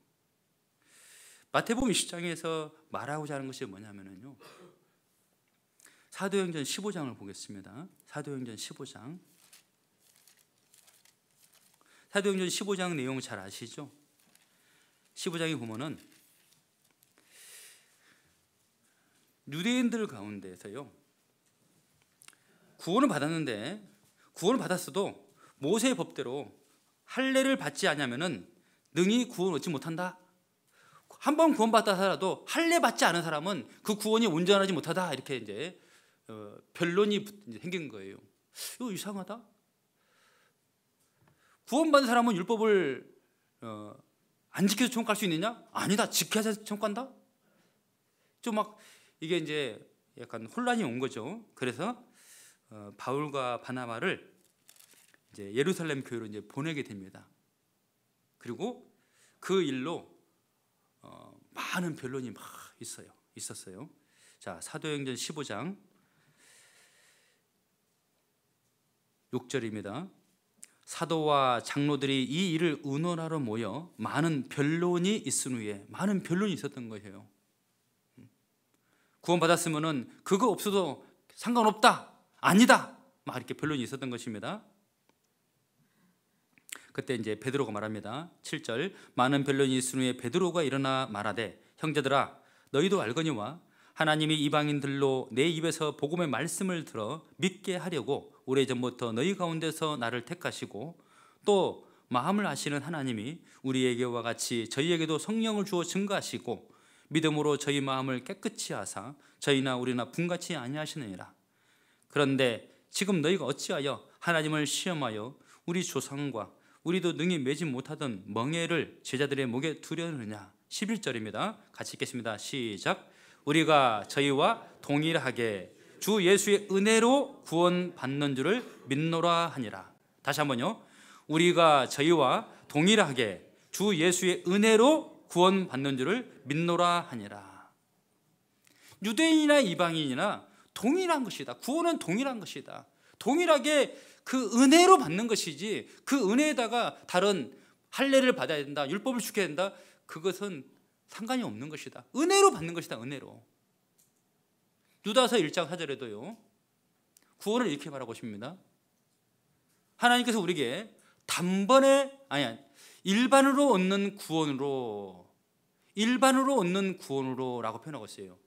마태복음 20장에서 말하고자 하는 것이 뭐냐면요, 사도행전 15장을 보겠습니다. 사도행전 15장. 사도행전 15장 내용 잘 아시죠? 15장에 보면은 유대인들 가운데서요, 구원을 받았는데, 구원을 받았어도 모세의 법대로 할례를 받지 않으면은 능히 구원 얻지 못한다. 한 번 구원받다 하더라도 할례 받지 않은 사람은 그 구원이 온전하지 못하다, 이렇게 이제 변론이 생긴 거예요. 이거 이상하다. 구원받은 사람은 율법을 안 지켜서 천국 갈 수 있느냐? 아니다, 지켜야 천국 간다. 좀 막 이게 이제 약간 혼란이 온 거죠. 그래서 바울과 바나바를 이제 예루살렘 교회로 이제 보내게 됩니다. 그리고 그 일로 많은 변론이 막 있었어요. 자, 사도행전 15장 6절입니다. 사도와 장로들이 이 일을 의논하러 모여 많은 변론이 있은 후에, 많은 변론이 있었던 거예요. 구원받았으면은 그거 없어도 상관없다, 아니다, 막 이렇게 변론이 있었던 것입니다. 그때 이제 베드로가 말합니다. 7절, 많은 변론이 있은 후에 베드로가 일어나 말하되, 형제들아, 너희도 알거니와 하나님이 이방인들로 내 입에서 복음의 말씀을 들어 믿게 하려고 오래전부터 너희 가운데서 나를 택하시고, 또 마음을 아시는 하나님이 우리에게와 같이 저희에게도 성령을 주어 증거하시고 믿음으로 저희 마음을 깨끗이 하사 저희나 우리나 분같이 아니하시느니라. 그런데 지금 너희가 어찌하여 하나님을 시험하여 우리 조상과 우리도 능히 매지 못하던 멍에를 제자들의 목에 두려느냐. 11절입니다. 같이 읽겠습니다. 시작. 우리가 저희와 동일하게 주 예수의 은혜로 구원받는 줄을 믿노라 하니라. 다시 한번요. 우리가 저희와 동일하게 주 예수의 은혜로 구원받는 줄을 믿노라 하니라. 유대인이나 이방인이나 동일한 것이다. 구원은 동일한 것이다. 동일하게 그 은혜로 받는 것이지, 그 은혜에다가 다른 할례를 받아야 된다, 율법을 지켜야 된다, 그것은 상관이 없는 것이다. 은혜로 받는 것이다. 은혜로. 유다서 1장 4절에도요 구원을 이렇게 말하고 있습니다. 하나님께서 우리에게 단번에, 일반으로 얻는 구원으로, 일반으로 얻는 구원으로 라고 표현하고 있어요.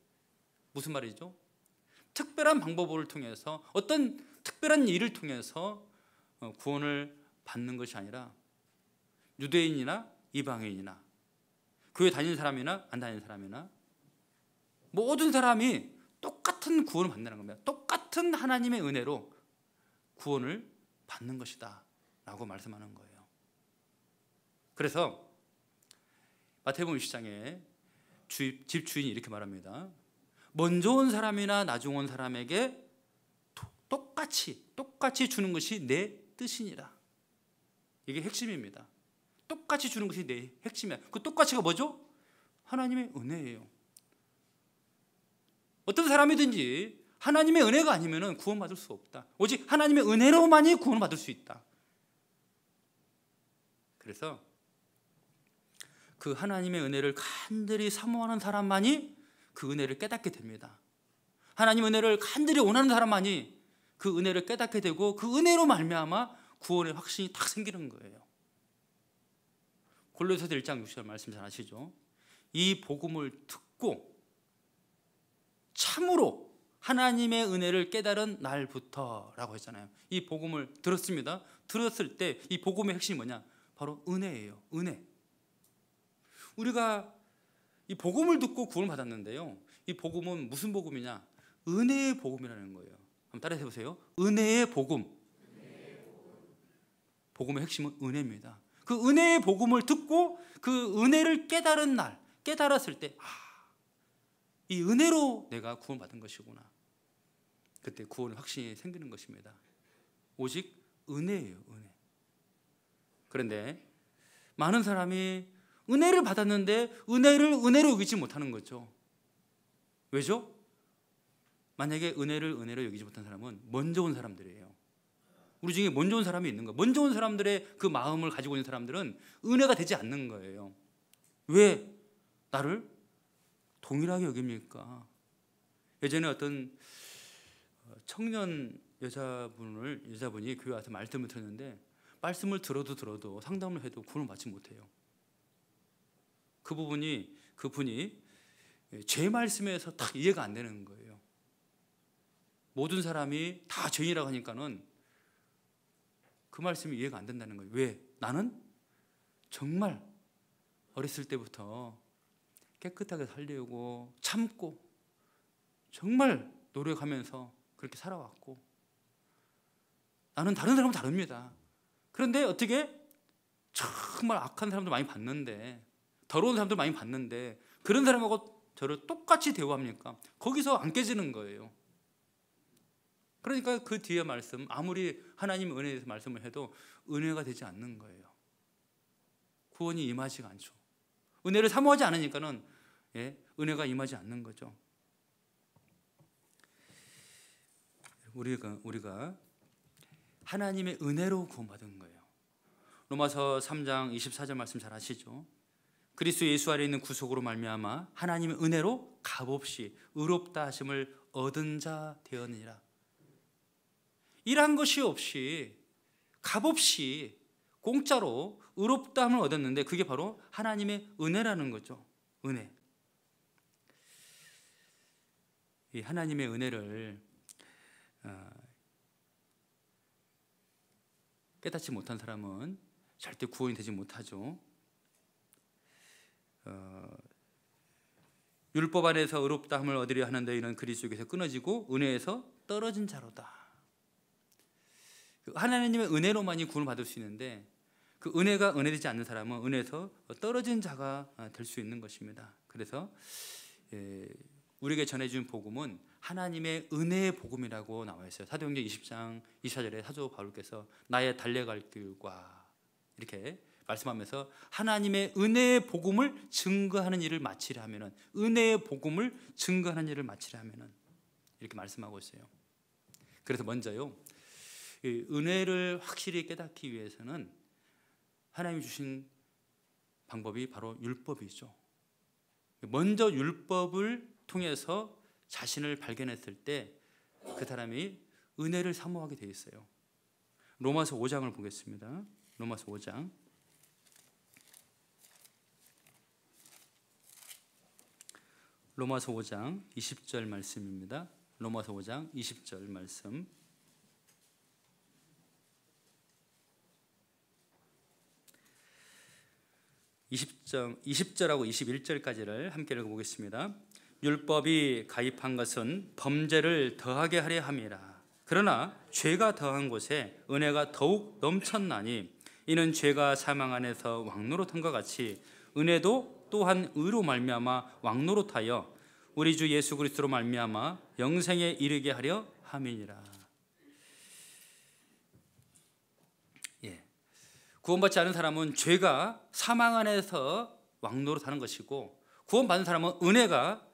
무슨 말이죠? 특별한 방법을 통해서, 어떤 특별한 일을 통해서 구원을 받는 것이 아니라 유대인이나 이방인이나 교회 다니는 사람이나 안 다니는 사람이나 모든 사람이 똑같은 구원을 받는다는 겁니다. 똑같은 하나님의 은혜로 구원을 받는 것이다 라고 말씀하는 거예요. 그래서 마태복음 20장에 집 주인이 이렇게 말합니다. 먼저 온 사람이나 나중 온 사람에게 똑같이 주는 것이 내 뜻이니라. 이게 핵심입니다. 똑같이 주는 것이 내 핵심이야. 그 똑같이가 뭐죠? 하나님의 은혜예요. 어떤 사람이든지 하나님의 은혜가 아니면 구원받을 수 없다. 오직 하나님의 은혜로만이 구원받을 수 있다. 그래서 그 하나님의 은혜를 간절히 사모하는 사람만이 그 은혜를 깨닫게 됩니다. 하나님의 은혜를 간절히 원하는 사람만이 그 은혜를 깨닫게 되고, 그 은혜로 말미암아 구원의 확신이 딱 생기는 거예요. 골로새서 1장 6절 말씀 잘 아시죠? 이 복음을 듣고 참으로 하나님의 은혜를 깨달은 날부터 라고 했잖아요. 이 복음을 들었습니다. 들었을 때 이 복음의 핵심이 뭐냐? 바로 은혜예요. 은혜. 우리가 이 복음을 듣고 구원을 받았는데요, 이 복음은 무슨 복음이냐? 은혜의 복음이라는 거예요. 한번 따라해 보세요. 은혜의 복음. 복음의 핵심은 은혜입니다. 그 은혜의 복음을 듣고 그 은혜를 깨달은 날, 깨달았을 때, 이 은혜로 내가 구원받은 것이구나. 그때 구원의 확신이 생기는 것입니다. 오직 은혜예요. 은혜. 그런데 많은 사람이 은혜를 받았는데 은혜를 은혜로 여기지 못하는 거죠. 왜죠? 만약에 은혜를 은혜로 여기지 못한 사람은 먼저 온 사람들이에요. 우리 중에 먼저 온 사람이 있는 거예요. 먼저 온 사람들의 그 마음을 가지고 있는 사람들은 은혜가 되지 않는 거예요. 왜 나를 동일하게 여깁니까? 예전에 어떤 청년 여자분이 교회 와서 말씀을 들었는데, 말씀을 들어도 상담을 해도 구원을 받지 못해요. 그분이 제 말씀에서 딱 이해가 안 되는 거예요. 모든 사람이 다 죄인이라고 하니까는 그 말씀이 이해가 안 된다는 거예요. 왜? 나는 정말 어렸을 때부터 깨끗하게 살려고 참고 정말 노력하면서 그렇게 살아왔고, 나는 다른 사람은 다릅니다. 그런데 어떻게 정말 악한 사람도 많이 봤는데, 더러운 사람도 많이 봤는데 그런 사람하고 저를 똑같이 대우합니까? 거기서 안 깨지는 거예요. 그러니까 그 뒤에 말씀, 아무리 하나님의 은혜에 대해서 말씀을 해도 은혜가 되지 않는 거예요. 구원이 임하지가 않죠. 은혜를 사모하지 않으니까는 은혜가 임하지 않는 거죠. 우리가 하나님의 은혜로 구원받은 거예요. 로마서 3장 24절 말씀 잘 아시죠? 그리스도 예수 안에 있는 구속으로 말미암아 하나님의 은혜로 값없이 의롭다 하심을 얻은 자 되었느니라. 일한 것이 없이 값없이 공짜로 의롭다함을 얻었는데 그게 바로 하나님의 은혜라는 거죠. 은혜. 이 하나님의 은혜를 깨닫지 못한 사람은 절대 구원이 되지 못하죠. 율법 안에서 의롭다함을 얻으려 하는데 이는 그리스도에게서 끊어지고 은혜에서 떨어진 자로다. 하나님의 은혜로만이 구원을 받을 수 있는데 그 은혜가 은혜되지 않는 사람은 은혜에서 떨어진 자가 될 수 있는 것입니다. 그래서 우리에게 전해준 복음은 하나님의 은혜의 복음이라고 나와 있어요. 사도행전 20장 24절에 사도 바울께서 나의 달려갈 길과 이렇게 말씀하면서 하나님의 은혜의 복음을 증거하는 일을 마치려 하면은, 은혜의 복음을 증거하는 일을 마치려 하면은 이렇게 말씀하고 있어요. 그래서 먼저요, 은혜를 확실히 깨닫기 위해서는 하나님이 주신 방법이 바로 율법이죠. 먼저 율법을 통해서 자신을 발견했을 때 그 사람이 은혜를 사모하게 되어 있어요. 로마서 5장을 보겠습니다. 로마서 5장. 로마서 5장 20절 말씀입니다. 로마서 5장 20절 말씀. (20절) 20절하고 21절까지를 함께 읽어보겠습니다. 율법이 가입한 것은 범죄를 더하게 하려 함이라. 그러나 죄가 더한 곳에 은혜가 더욱 넘쳤나니 이는 죄가 사망 안에서 왕노릇함과 같이 은혜도 또한 의로 말미암아 왕노릇하여 우리 주 예수 그리스도로 말미암아 영생에 이르게 하려 함이니라. 구원받지 않은 사람은 죄가 사망 안에서 왕노릇하는 것이고, 구원받은 사람은 은혜가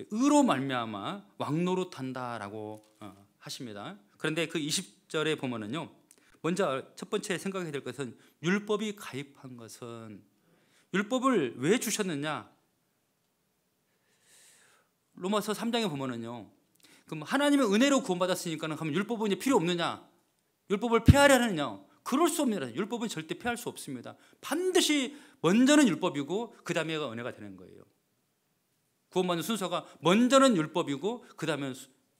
의로 말미암아 왕노릇한다라고 하십니다. 그런데 그 20절에 보면은요, 먼저 첫 번째 생각해야 될 것은 율법이 가입한 것은, 율법을 왜 주셨느냐? 로마서 3장에 보면은요, 그럼 하나님의 은혜로 구원받았으니까는 그럼 율법은 이제 필요 없느냐? 율법을 폐하려느냐? 그럴 수 없습니다. 율법은 절대 폐할 수 없습니다. 반드시 먼저는 율법이고 그 다음에가 은혜가 되는 거예요. 구원받는 순서가 먼저는 율법이고 그 다음에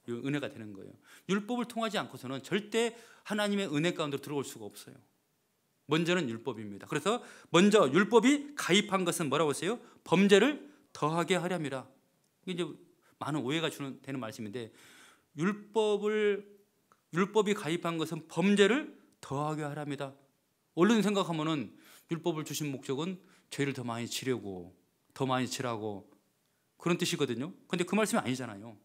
은혜가 되는 거예요. 율법을 통하지 않고서는 절대 하나님의 은혜 가운데로 들어올 수가 없어요. 먼저는 율법입니다. 그래서 먼저 율법이 가입한 것은 뭐라고 했어요? 범죄를 더하게 하렴이라. 이게 이제 많은 오해가 되는 말씀인데, 율법이 가입한 것은 범죄를 더하게 하랍니다. 얼른 생각하면은 율법을 주신 목적은 죄를 더 많이 지려고, 더 많이 지라고 그런 뜻이거든요. 그런데 그 말씀이 아니잖아요.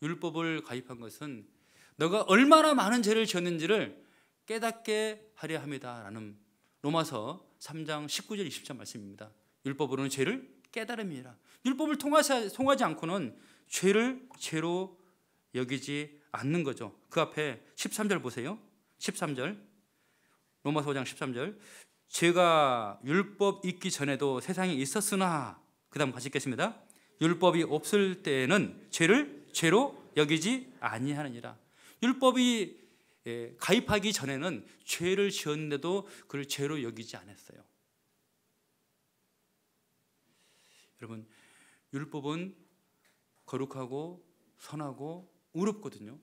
율법을 가입한 것은 너가 얼마나 많은 죄를 지었는지를 깨닫게 하려 합니다라는 로마서 3장 19절 20절 말씀입니다. 율법으로는 죄를 깨달음이라. 율법을 통하지 않고는 죄를 죄로 여기지 않는 거죠. 그 앞에 13절 보세요. 13절, 로마서 5장 13절. 죄가 율법 있기 전에도 세상에 있었으나, 그 다음 같이 읽겠습니다. 율법이 없을 때에는 죄를 죄로 여기지 아니하느니라. 율법이 가입하기 전에는 죄를 지었는데도 그를 죄로 여기지 않았어요. 여러분, 율법은 거룩하고 선하고 의롭거든요.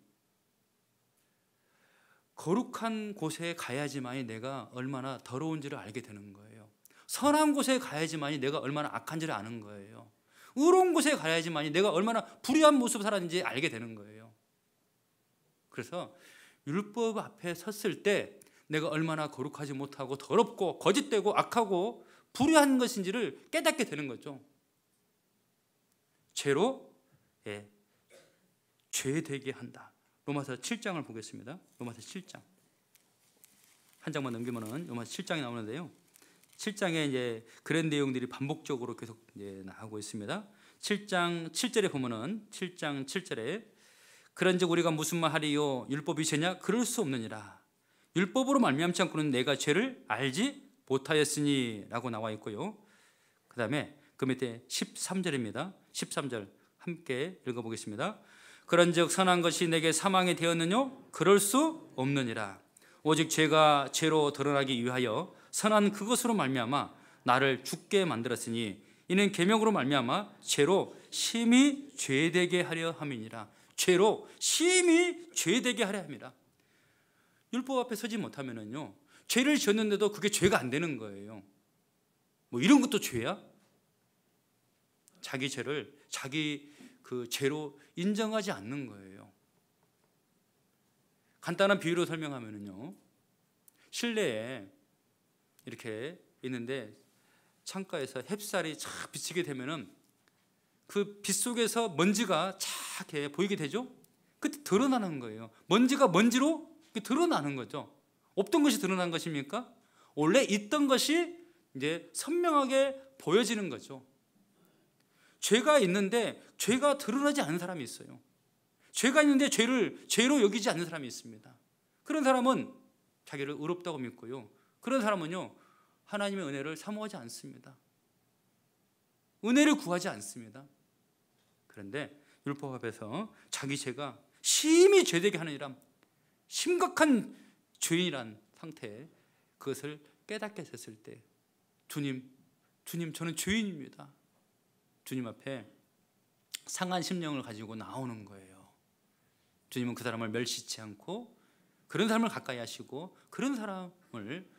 거룩한 곳에 가야지만이 내가 얼마나 더러운지를 알게 되는 거예요. 선한 곳에 가야지만이 내가 얼마나 악한지를 아는 거예요. 의로운 곳에 가야지만이 내가 얼마나 불의한 모습을 살았는지 알게 되는 거예요. 그래서 율법 앞에 섰을 때 내가 얼마나 거룩하지 못하고 더럽고 거짓되고 악하고 불의한 것인지를 깨닫게 되는 거죠. 죄로 죄되게 한다. 로마서 7장을 보겠습니다. 로마서 7장. 한 장만 넘기면은 로마서 7장이 나오는데요. 7장에 이제 그런 내용들이 반복적으로 계속 이제 나오고 있습니다. 7장 7절에 보면은 7장 7절에 그런즉 우리가 무슨 말 하리요? 율법이 죄냐? 그럴 수 없느니라. 율법으로 말미암지 않고는 내가 죄를 알지 못하였으니 라고 나와 있고요. 그 다음에 그 밑에 13절입니다. 13절 함께 읽어보겠습니다. 그런즉 선한 것이 내게 사망이 되었느뇨? 그럴 수 없느니라. 오직 죄가 죄로 드러나기 위하여 선한 그것으로 말미암아 나를 죽게 만들었으니 이는 계명으로 말미암아 죄로 심히 죄되게 하려 함이니라. 죄로 심히 죄되게 하려 함이라. 율법 앞에 서지 못하면은요, 죄를 지었는데도 그게 죄가 안 되는 거예요. 뭐 이런 것도 죄야? 자기 죄를 자기 그 죄로 인정하지 않는 거예요. 간단한 비유로 설명하면은요, 실내에 이렇게 있는데 창가에서 햇살이 착 비치게 되면은 그 빛 속에서 먼지가 착 이렇게 보이게 되죠? 그때 드러나는 거예요. 먼지가 먼지로 드러나는 거죠. 없던 것이 드러난 것입니까? 원래 있던 것이 이제 선명하게 보여지는 거죠. 죄가 있는데 죄가 드러나지 않는 사람이 있어요. 죄가 있는데 죄를 죄로 여기지 않는 사람이 있습니다. 그런 사람은 자기를 의롭다고 믿고요. 그런 사람은요, 하나님의 은혜를 사모하지 않습니다. 은혜를 구하지 않습니다. 그런데 율법 앞에서 자기 죄가 심히 죄되게 하느니라, 심각한 죄인이란 상태, 그것을 깨닫게 됐을 때 주님 저는 죄인입니다. 주님 앞에 상한 심령을 가지고 나오는 거예요. 주님은 그 사람을 멸시치 않고 그런 사람을 가까이 하시고 그런 사람을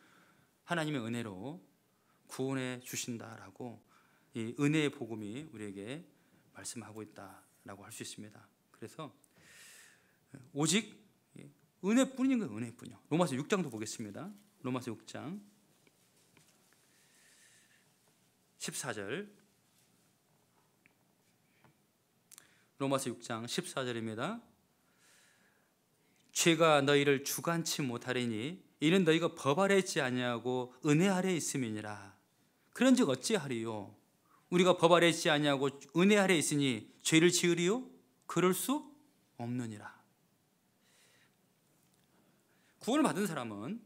하나님의 은혜로 구원해 주신다라고 이 은혜의 복음이 우리에게 말씀하고 있다라고 할 수 있습니다. 그래서 오직 은혜뿐인 거예요. 은혜뿐이요. 로마서 6장도 보겠습니다. 로마서 6장 14절. 로마서 6장 14절입니다. 죄가 너희를 주관치 못하리니 이는 너희가 법 아래 있지 아니하고 은혜 아래 있음이니라. 그런즉 어찌하리요? 우리가 법 아래 있지 아니하고 은혜 아래 있으니 죄를 지으리요? 그럴 수 없느니라. 구원을 받은 사람은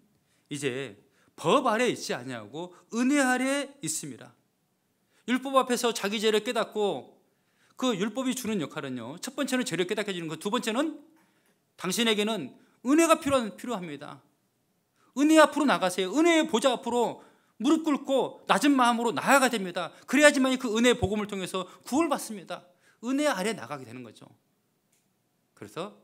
이제 법 아래 있지 아니하고 은혜 아래 있습니다. 율법 앞에서 자기 죄를 깨닫고 그 율법이 주는 역할은요, 첫 번째는 죄를 깨닫게 해주는 것, 두 번째는 당신에게는 은혜가 필요합니다. 은혜 앞으로 나가세요. 은혜의 보좌 앞으로 무릎 꿇고 낮은 마음으로 나아가야 됩니다. 그래야지만 그 은혜의 복음을 통해서 구원을 받습니다. 은혜 아래 나가게 되는 거죠. 그래서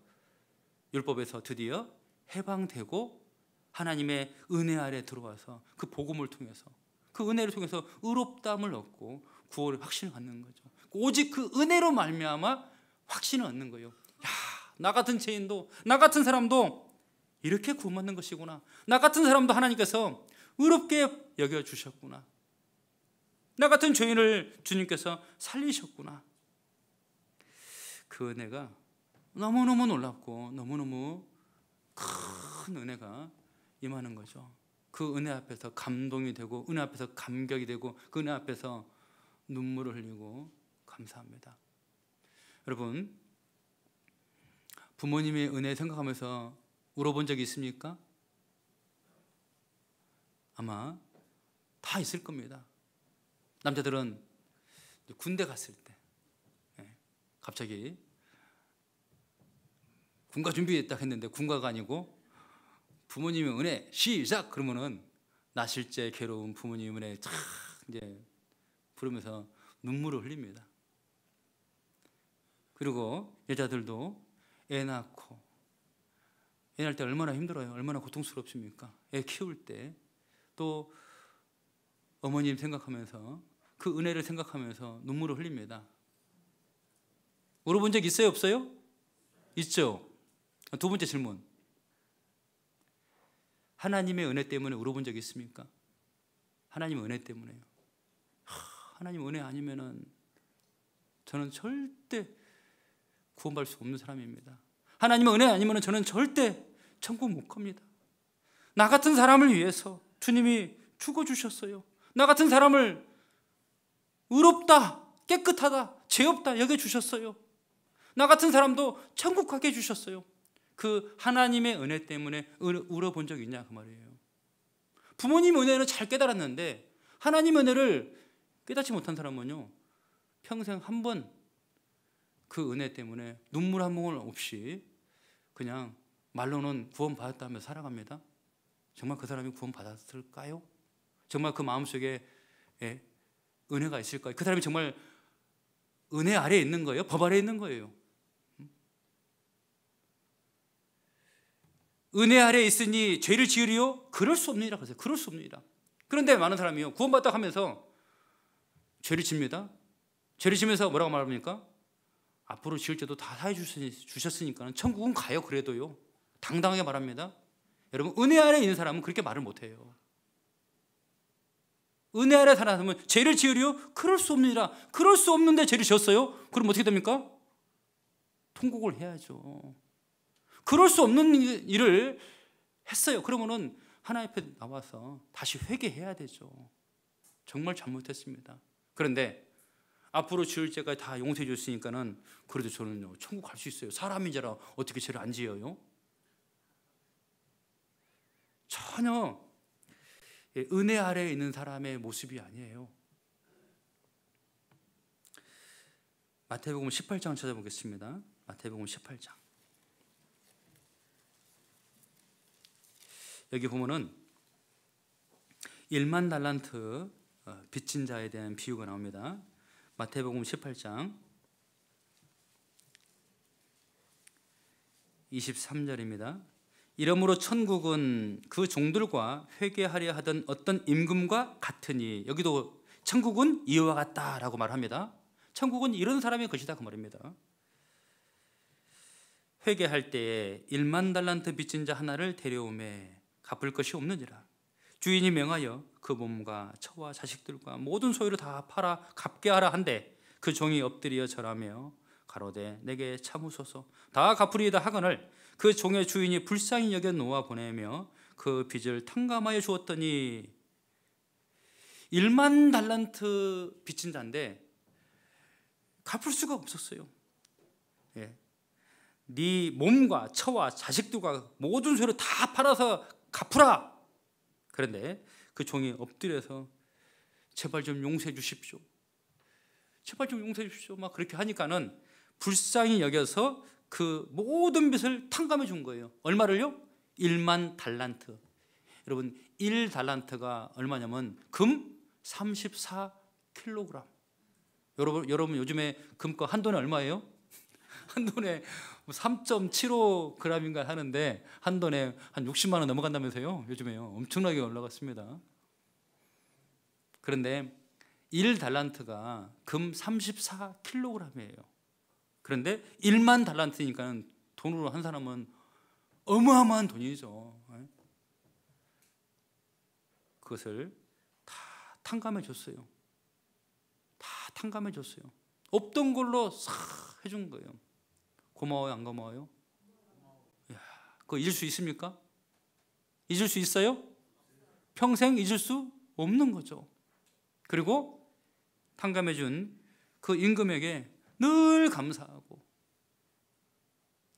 율법에서 드디어 해방되고 하나님의 은혜 아래 들어와서 그 복음을 통해서, 그 은혜를 통해서 의롭다함을 얻고 구원의 확신을 갖는 거죠. 오직 그 은혜로 말미암아 확신을 얻는 거예요. 야, 나 같은 죄인도, 나 같은 사람도 이렇게 구원받는 것이구나. 나 같은 사람도 하나님께서 의롭게 여겨주셨구나. 나 같은 죄인을 주님께서 살리셨구나. 그 은혜가 너무너무 놀랍고 너무너무 큰 은혜가 임하는 거죠. 그 은혜 앞에서 감동이 되고, 은혜 앞에서 감격이 되고, 그 은혜 앞에서 눈물을 흘리고 감사합니다. 여러분, 부모님의 은혜 생각하면서 울어본 적이 있습니까? 아마 다 있을 겁니다. 남자들은 군대 갔을 때 갑자기 군가 준비했다 했는데 군가가 아니고 부모님의 은혜 시작 그러면은 나실제 괴로운 부모님의 은혜 쫙 이제 부르면서 눈물을 흘립니다. 그리고 여자들도 애 낳고, 애 낳을 때 얼마나 힘들어요. 얼마나 고통스럽습니까? 애 키울 때 또 어머님 생각하면서, 그 은혜를 생각하면서 눈물을 흘립니다. 울어본 적 있어요? 없어요? 있죠. 두 번째 질문, 하나님의 은혜 때문에 울어본 적 있습니까? 하나님의 은혜 때문에요. 하나님 은혜 아니면은 저는 절대 구원받을 수 없는 사람입니다. 하나님의 은혜 아니면은 저는 절대 천국 못 갑니다. 나 같은 사람을 위해서 주님이 죽어주셨어요. 나 같은 사람을 의롭다, 깨끗하다, 죄 없다 여겨주셨어요. 나 같은 사람도 천국 가게 해주셨어요. 그 하나님의 은혜 때문에 울어본 적 있냐 그 말이에요. 부모님 은혜는 잘 깨달았는데 하나님 은혜를 깨닫지 못한 사람은요, 평생 한 번 그 은혜 때문에 눈물 한 모금 없이 그냥 말로는 구원받았다며 살아갑니다. 정말 그 사람이 구원받았을까요? 정말 그 마음속에 은혜가 있을까요? 그 사람이 정말 은혜 아래에 있는 거예요? 법 아래에 있는 거예요? 은혜 아래에 있으니 죄를 지으리요? 그럴 수 없느니라 그러세요. 그럴 수 없느니라. 그런데 많은 사람이요, 구원받다 하면서 죄를 집니다. 죄를 지면서 뭐라고 말합니까? 앞으로 지을 죄도 다 사해 주셨으니까 천국은 가요. 그래도요, 당당하게 말합니다. 여러분, 은혜 아래에 있는 사람은 그렇게 말을 못해요. 은혜 아래 사는 사람은 죄를 지으리요? 그럴 수 없느니라. 그럴 수 없는데 죄를 지었어요? 그럼 어떻게 됩니까? 통곡을 해야죠. 그럴 수 없는 일을 했어요. 그러면은 하나님 앞에 나와서 다시 회개해야 되죠. 정말 잘못했습니다. 그런데 앞으로 지을 죄가 다 용서해 줬으니까는 그래도 저는요, 천국 갈 수 있어요. 사람이잖아. 어떻게 죄를 안 지어요? 전혀 은혜 아래에 있는 사람의 모습이 아니에요. 마태복음 18장 찾아보겠습니다. 마태복음 18장. 여기 보면은 1만 달란트 빚진 자에 대한 비유가 나옵니다. 마태복음 18장 23절입니다. 이러므로 천국은 그 종들과 회개하려 하던 어떤 임금과 같으니, 여기도 천국은 이와 같다라고 말합니다. 천국은 이런 사람의 것이다 그 말입니다. 회개할 때에 1만 달란트 빚진 자 하나를 데려오매 갚을 것이 없느니라. 주인이 명하여 그 몸과 처와 자식들과 모든 소유를 다 팔아 갚게 하라 한데 그 종이 엎드려 절하며 가로되 내게 참으소서 다 갚으리이다 하거늘 그 종의 주인이 불쌍히 여겨 놓아 보내며 그 빚을 탕감하여 주었더니 1만 달란트 빚진 자인데 갚을 수가 없었어요. 네 몸과 처와 자식들과 모든 소유를 다 팔아서 갚으라. 그런데 그 종이 엎드려서 제발 좀 용서해 주십시오. 제발 좀 용서해 주십시오. 막 그렇게 하니까는 불쌍히 여겨서 그 모든 빚을 탕감해 준 거예요. 얼마를요? 1만 달란트. 여러분, 1달란트가 얼마냐면 금 34kg. 여러분 요즘에 금값 한 돈에 얼마예요? 한 돈에 3.75g인가 하는데 한 돈에 한 60만 원 넘어간다면서요. 요즘에요. 엄청나게 올라갔습니다. 그런데 1달란트가 금 34kg이에요. 그런데 1만 달란트니까 돈으로 한 사람은 어마어마한 돈이죠. 그것을 다 탕감해 줬어요. 다 탕감해 줬어요. 없던 걸로 싹 해준 거예요. 고마워요, 안 고마워요? 이야, 그거 잊을 수 있습니까? 잊을 수 있어요? 평생 잊을 수 없는 거죠. 그리고 탕감해 준 그 임금에게 늘 감사하고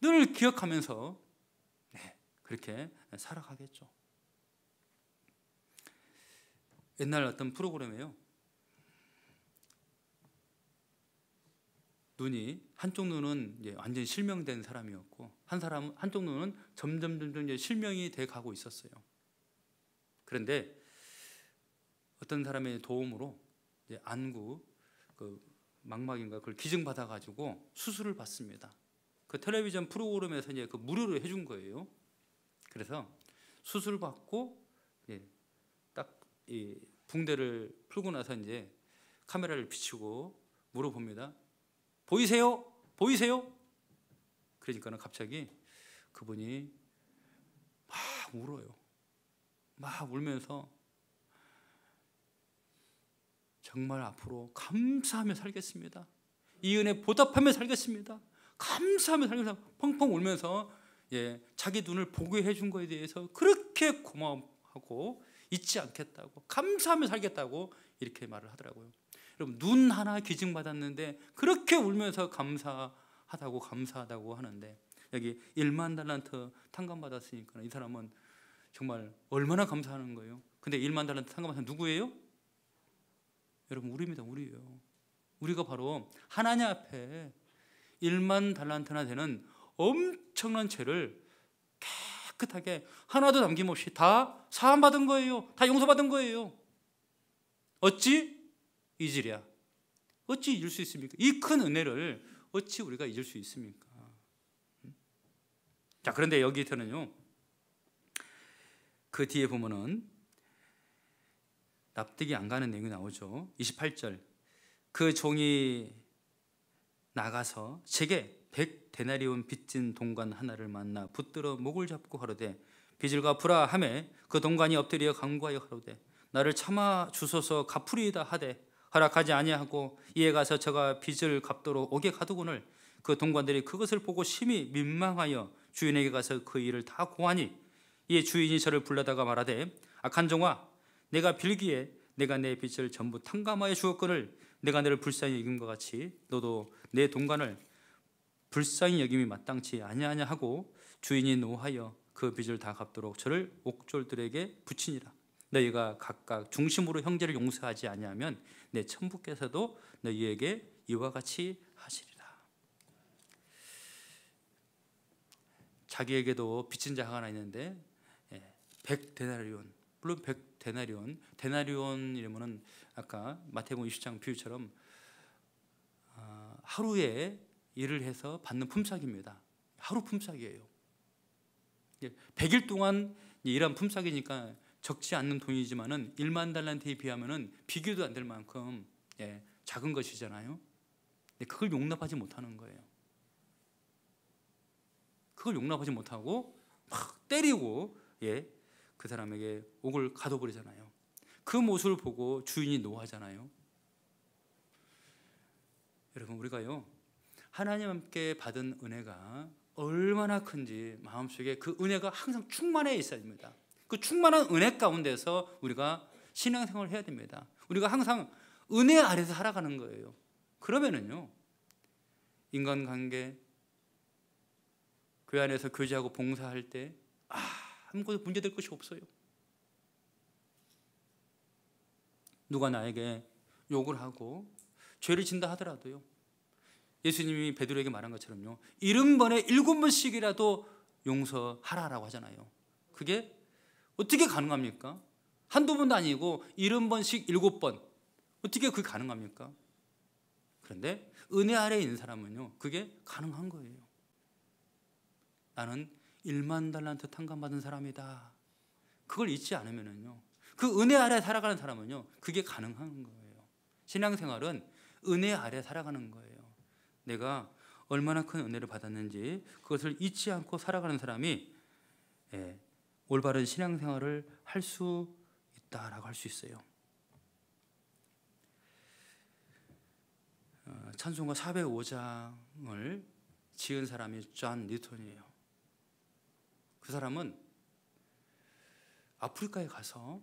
늘 기억하면서 그렇게 살아가겠죠. 옛날 어떤 프로그램에요, 눈이 한쪽 눈은 이제 완전히 실명된 사람이었고 한쪽 눈은 점점 이제 실명이 돼 가고 있었어요. 그런데 어떤 사람의 도움으로 이제 안구 그 망막인가 그걸 기증받아 가지고 수술을 받습니다. 그 텔레비전 프로그램에서 이제 그 무료로 해준 거예요. 그래서 수술 받고 딱 이 붕대를 풀고 나서 이제 카메라를 비추고 물어봅니다. 보이세요? 보이세요? 그러니까는 갑자기 그분이 막 울어요. 막 울면서 정말 앞으로 감사하며 살겠습니다. 이 은혜 보답하며 살겠습니다. 감사하며 살겠습니다. 펑펑 울면서 자기 눈을 보게 해준 거에 대해서 그렇게 고마워하고 잊지 않겠다고, 감사하며 살겠다고 이렇게 말을 하더라고요. 여러분, 눈 하나 기증받았는데 그렇게 울면서 감사하다고 하는데 여기 1만 달란트 탕감받았으니까 이 사람은 정말 얼마나 감사하는 거예요. 근데 1만 달란트 탕감받은 누구예요? 여러분, 우리입니다. 우리예요. 우리가 바로 하나님 앞에 1만 달란트나 되는 엄청난 죄를 깨끗하게 하나도 남김없이 다 사함받은 거예요. 다 용서받은 거예요. 어찌 잊으랴? 어찌 잊을 수 있습니까? 이 큰 은혜를 어찌 우리가 잊을 수 있습니까? 자, 그런데 여기서는요, 그 뒤에 보면은 납득이 안 가는 내용이 나오죠. 28절, 그 종이 나가서 제게 100데나리온 빚진 동관 하나를 만나 붙들어 목을 잡고 가로되 빚을 갚으라 하매 그 동관이 엎드려 간구하여 가로되 나를 참아 주소서 갚으리이다 하되 허락하지 아니하고 이에 가서 저가 빚을 갚도록 옥에 가두고는 그 동관들이 그것을 보고 심히 민망하여 주인에게 가서 그 일을 다 고하니 이에 주인이 저를 불러다가 말하되 악한 종아, 내가 빌기에 내가 내 빚을 전부 탕감하여 주었거늘 내가 너를 불쌍히 여긴 것 같이 너도 내 동관을 불쌍히 여김이 마땅치 아니하냐 하고 주인이 노하여 그 빚을 다 갚도록 저를 옥졸들에게 붙이니라. 너희가 각각 중심으로 형제를 용서하지 아니하면 내 천부께서도 너희에게 이와 같이 하시리라. 자기에게도 빚진 자가 하나 있는데 100데나리온, 물론 100데나리온, 데나리온이라면은 아까 마태복음 20장 비유처럼 하루에 일을 해서 받는 품삯입니다. 하루 품삯이에요. 100일 동안 일한 품삯이니까 적지 않는 돈이지만은 1만 달란트에 비하면은 비교도 안 될 만큼 작은 것이잖아요. 근데 그걸 용납하지 못하는 거예요. 그걸 용납하지 못하고 막 때리고 그 사람에게 옥을 가둬버리잖아요. 그 모습을 보고 주인이 노하잖아요. 여러분, 우리가요 하나님께 받은 은혜가 얼마나 큰지 마음속에 그 은혜가 항상 충만해 있어야 됩니다. 그 충만한 은혜 가운데서 우리가 신앙생활을 해야 됩니다. 우리가 항상 은혜 아래서 살아가는 거예요. 그러면은요, 인간관계, 교회 안에서 교제하고 봉사할 때 아무것도 문제될 것이 없어요. 누가 나에게 욕을 하고 죄를 진다 하더라도요, 예수님이 베드로에게 말한 것처럼요, 70번에 7번씩이라도 용서하라라고 하잖아요. 그게 어떻게 가능합니까? 한두 번도 아니고 70번씩 7번, 어떻게 그게 가능합니까? 그런데 은혜 아래에 있는 사람은요, 그게 가능한 거예요. 나는 1만 달란트 탕감받은 사람이다. 그걸 잊지 않으면요, 그 은혜 아래 살아가는 사람은요, 그게 가능한 거예요. 신앙생활은 은혜 아래 살아가는 거예요. 내가 얼마나 큰 은혜를 받았는지 그것을 잊지 않고 살아가는 사람이 올바른 신앙생활을 할 수 있다라고 할 수 있어요. 찬송가 405장을 지은 사람이 존 뉴턴이에요. 그 사람은 아프리카에 가서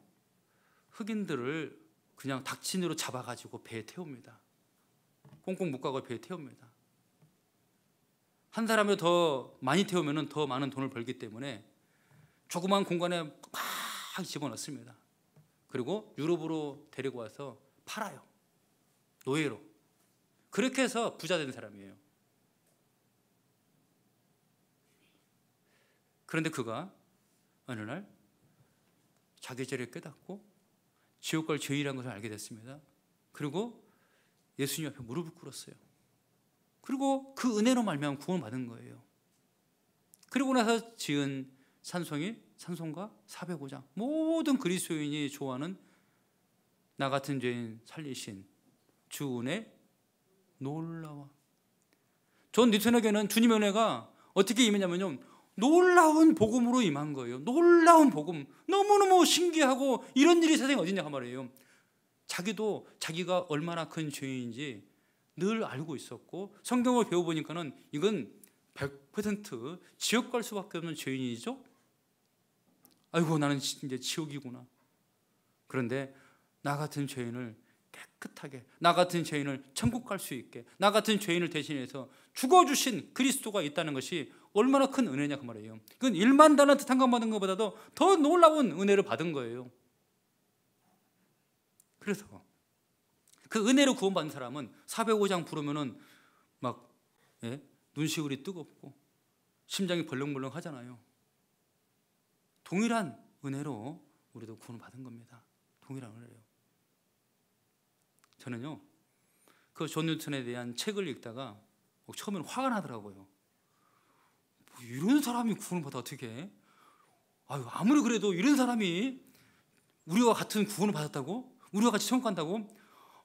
흑인들을 그냥 닥친으로 잡아가지고 배에 태웁니다. 꽁꽁 묶어서 배에 태웁니다. 한 사람이 더 많이 태우면 더 많은 돈을 벌기 때문에 조그만 공간에 막 집어넣습니다. 그리고 유럽으로 데리고 와서 팔아요. 노예로. 그렇게 해서 부자 된 사람이에요. 그런데 그가 어느 날 자기 죄를 깨닫고 지옥 갈 죄인이라는 것을 알게 됐습니다. 그리고 예수님 앞에 무릎을 꿇었어요. 그리고 그 은혜로 말미암아 구원받은 거예요. 그리고 나서 지은 찬송이 찬송가 405장. 모든 그리스도인이 좋아하는 나 같은 죄인 살리신 주 은혜 놀라워. 존 뉴턴에게는 주님의 은혜가 어떻게 임했냐면요, 놀라운 복음으로 임한 거예요. 놀라운 복음. 너무너무 신기하고 이런 일이 세상에 어딨냐 그 말이에요. 자기도 자기가 얼마나 큰 죄인인지 늘 알고 있었고 성경을 배워보니까는 이건 100% 지옥 갈 수밖에 없는 죄인이죠. 아이고, 나는 이제 지옥이구나. 그런데 나 같은 죄인을 깨끗하게 나 같은 죄인을 천국 갈 수 있게 나 같은 죄인을 대신해서 죽어주신 그리스도가 있다는 것이 얼마나 큰 은혜냐 그 말이에요. 그건 1만 달란트 탕감받은 것보다도 더 놀라운 은혜를 받은 거예요. 그래서 그 은혜로 구원받은 사람은 405장 부르면은 막 눈시울이 뜨겁고 심장이 벌렁벌렁 하잖아요. 동일한 은혜로 우리도 구원을 받은 겁니다. 동일한 은혜예요. 저는요 그 존 뉴턴에 대한 책을 읽다가 처음에는 화가 나더라고요. 뭐 이런 사람이 구원을 받아 어떻게 해? 아무리 그래도 이런 사람이 우리와 같은 구원을 받았다고? 우리와 같이 천국 간다고?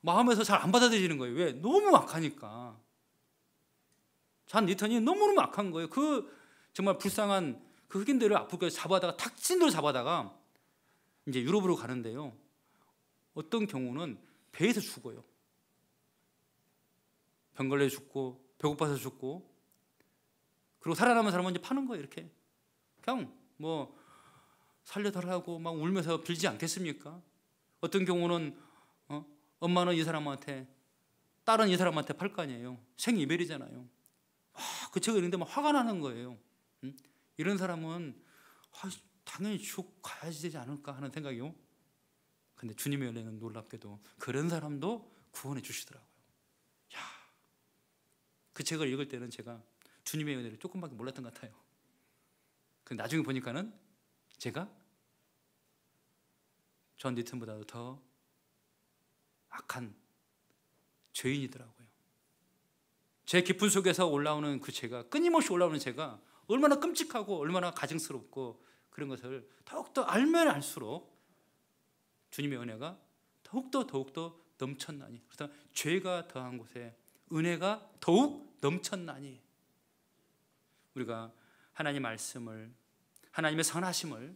마음에서 잘 안 받아들이는 거예요. 왜? 너무 악하니까. 존 뉴턴이 너무너무 악한 거예요. 그 정말 불쌍한 그 흑인들을 아프리카에서 잡아다가 탁진으로 잡아다가 이제 유럽으로 가는데요. 어떤 경우는 배에서 죽어요. 병 걸려 죽고 배고파서 죽고, 그리고 살아남은 사람은 이제 파는 거예요. 이렇게 그냥 뭐 살려달라고 막 울면서 빌지 않겠습니까? 어떤 경우는 엄마는 이 사람한테, 딸은 이 사람한테 팔 거 아니에요. 생이별이잖아요. 그 책을 읽는데 막 화가 나는 거예요. 이런 사람은 당연히 지옥 가야지 되지 않을까 하는 생각이요. 근데 주님의 은혜는 놀랍게도 그런 사람도 구원해 주시더라고요. 그 책을 읽을 때는 제가 주님의 은혜를 조금밖에 몰랐던 것 같아요. 근데 나중에 보니까는 제가 존 뉴턴보다도 더 악한 죄인이더라고요. 제 깊은 속에서 올라오는 그 죄가, 끊임없이 올라오는 죄가 얼마나 끔찍하고 얼마나 가증스럽고 그런 것을 더욱더 알면 알수록 주님의 은혜가 더욱더 넘쳤나니, 그래서 죄가 더한 곳에 은혜가 더욱 넘쳤나니, 우리가 하나님 말씀을, 하나님의 선하심을,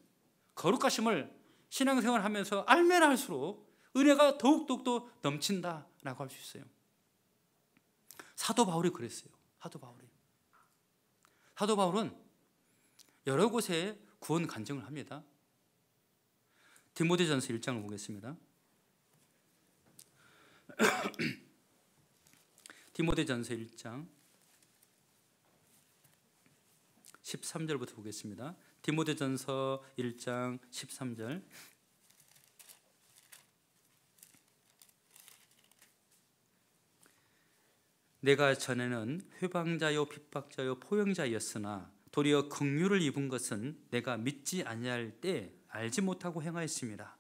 거룩하심을 신앙생활을 하면서 알면 알수록 은혜가 더욱더 넘친다라고 할 수 있어요. 사도 바울이 그랬어요. 사도 바울은 여러 곳에 구원 간증을 합니다. 디모데전서 1장을 보겠습니다. 디모데전서 1장 13절부터 보겠습니다. 디모데전서 1장 13절. 내가 전에는 회방자요 핍박자요 포용자였으나 도리어 긍휼을 입은 것은 내가 믿지 아니할 때 알지 못하고 행하였습니다.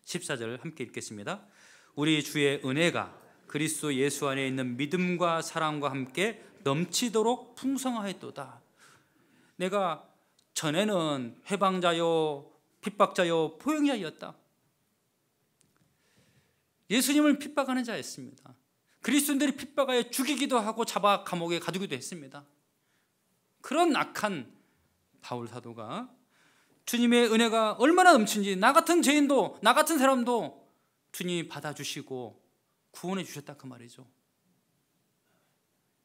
14절 함께 읽겠습니다. 우리 주의 은혜가 그리스도 예수 안에 있는 믿음과 사랑과 함께 넘치도록 풍성하였도다. 내가 전에는 회방자요 핍박자요 포용자였다. 예수님을 핍박하는 자였습니다. 그리스도인들이 핍박하여 죽이기도 하고 잡아 감옥에 가두기도 했습니다. 그런 악한 바울 사도가 주님의 은혜가 얼마나 넘친지, 나 같은 죄인도, 나 같은 사람도 주님이 받아주시고 구원해 주셨다 그 말이죠.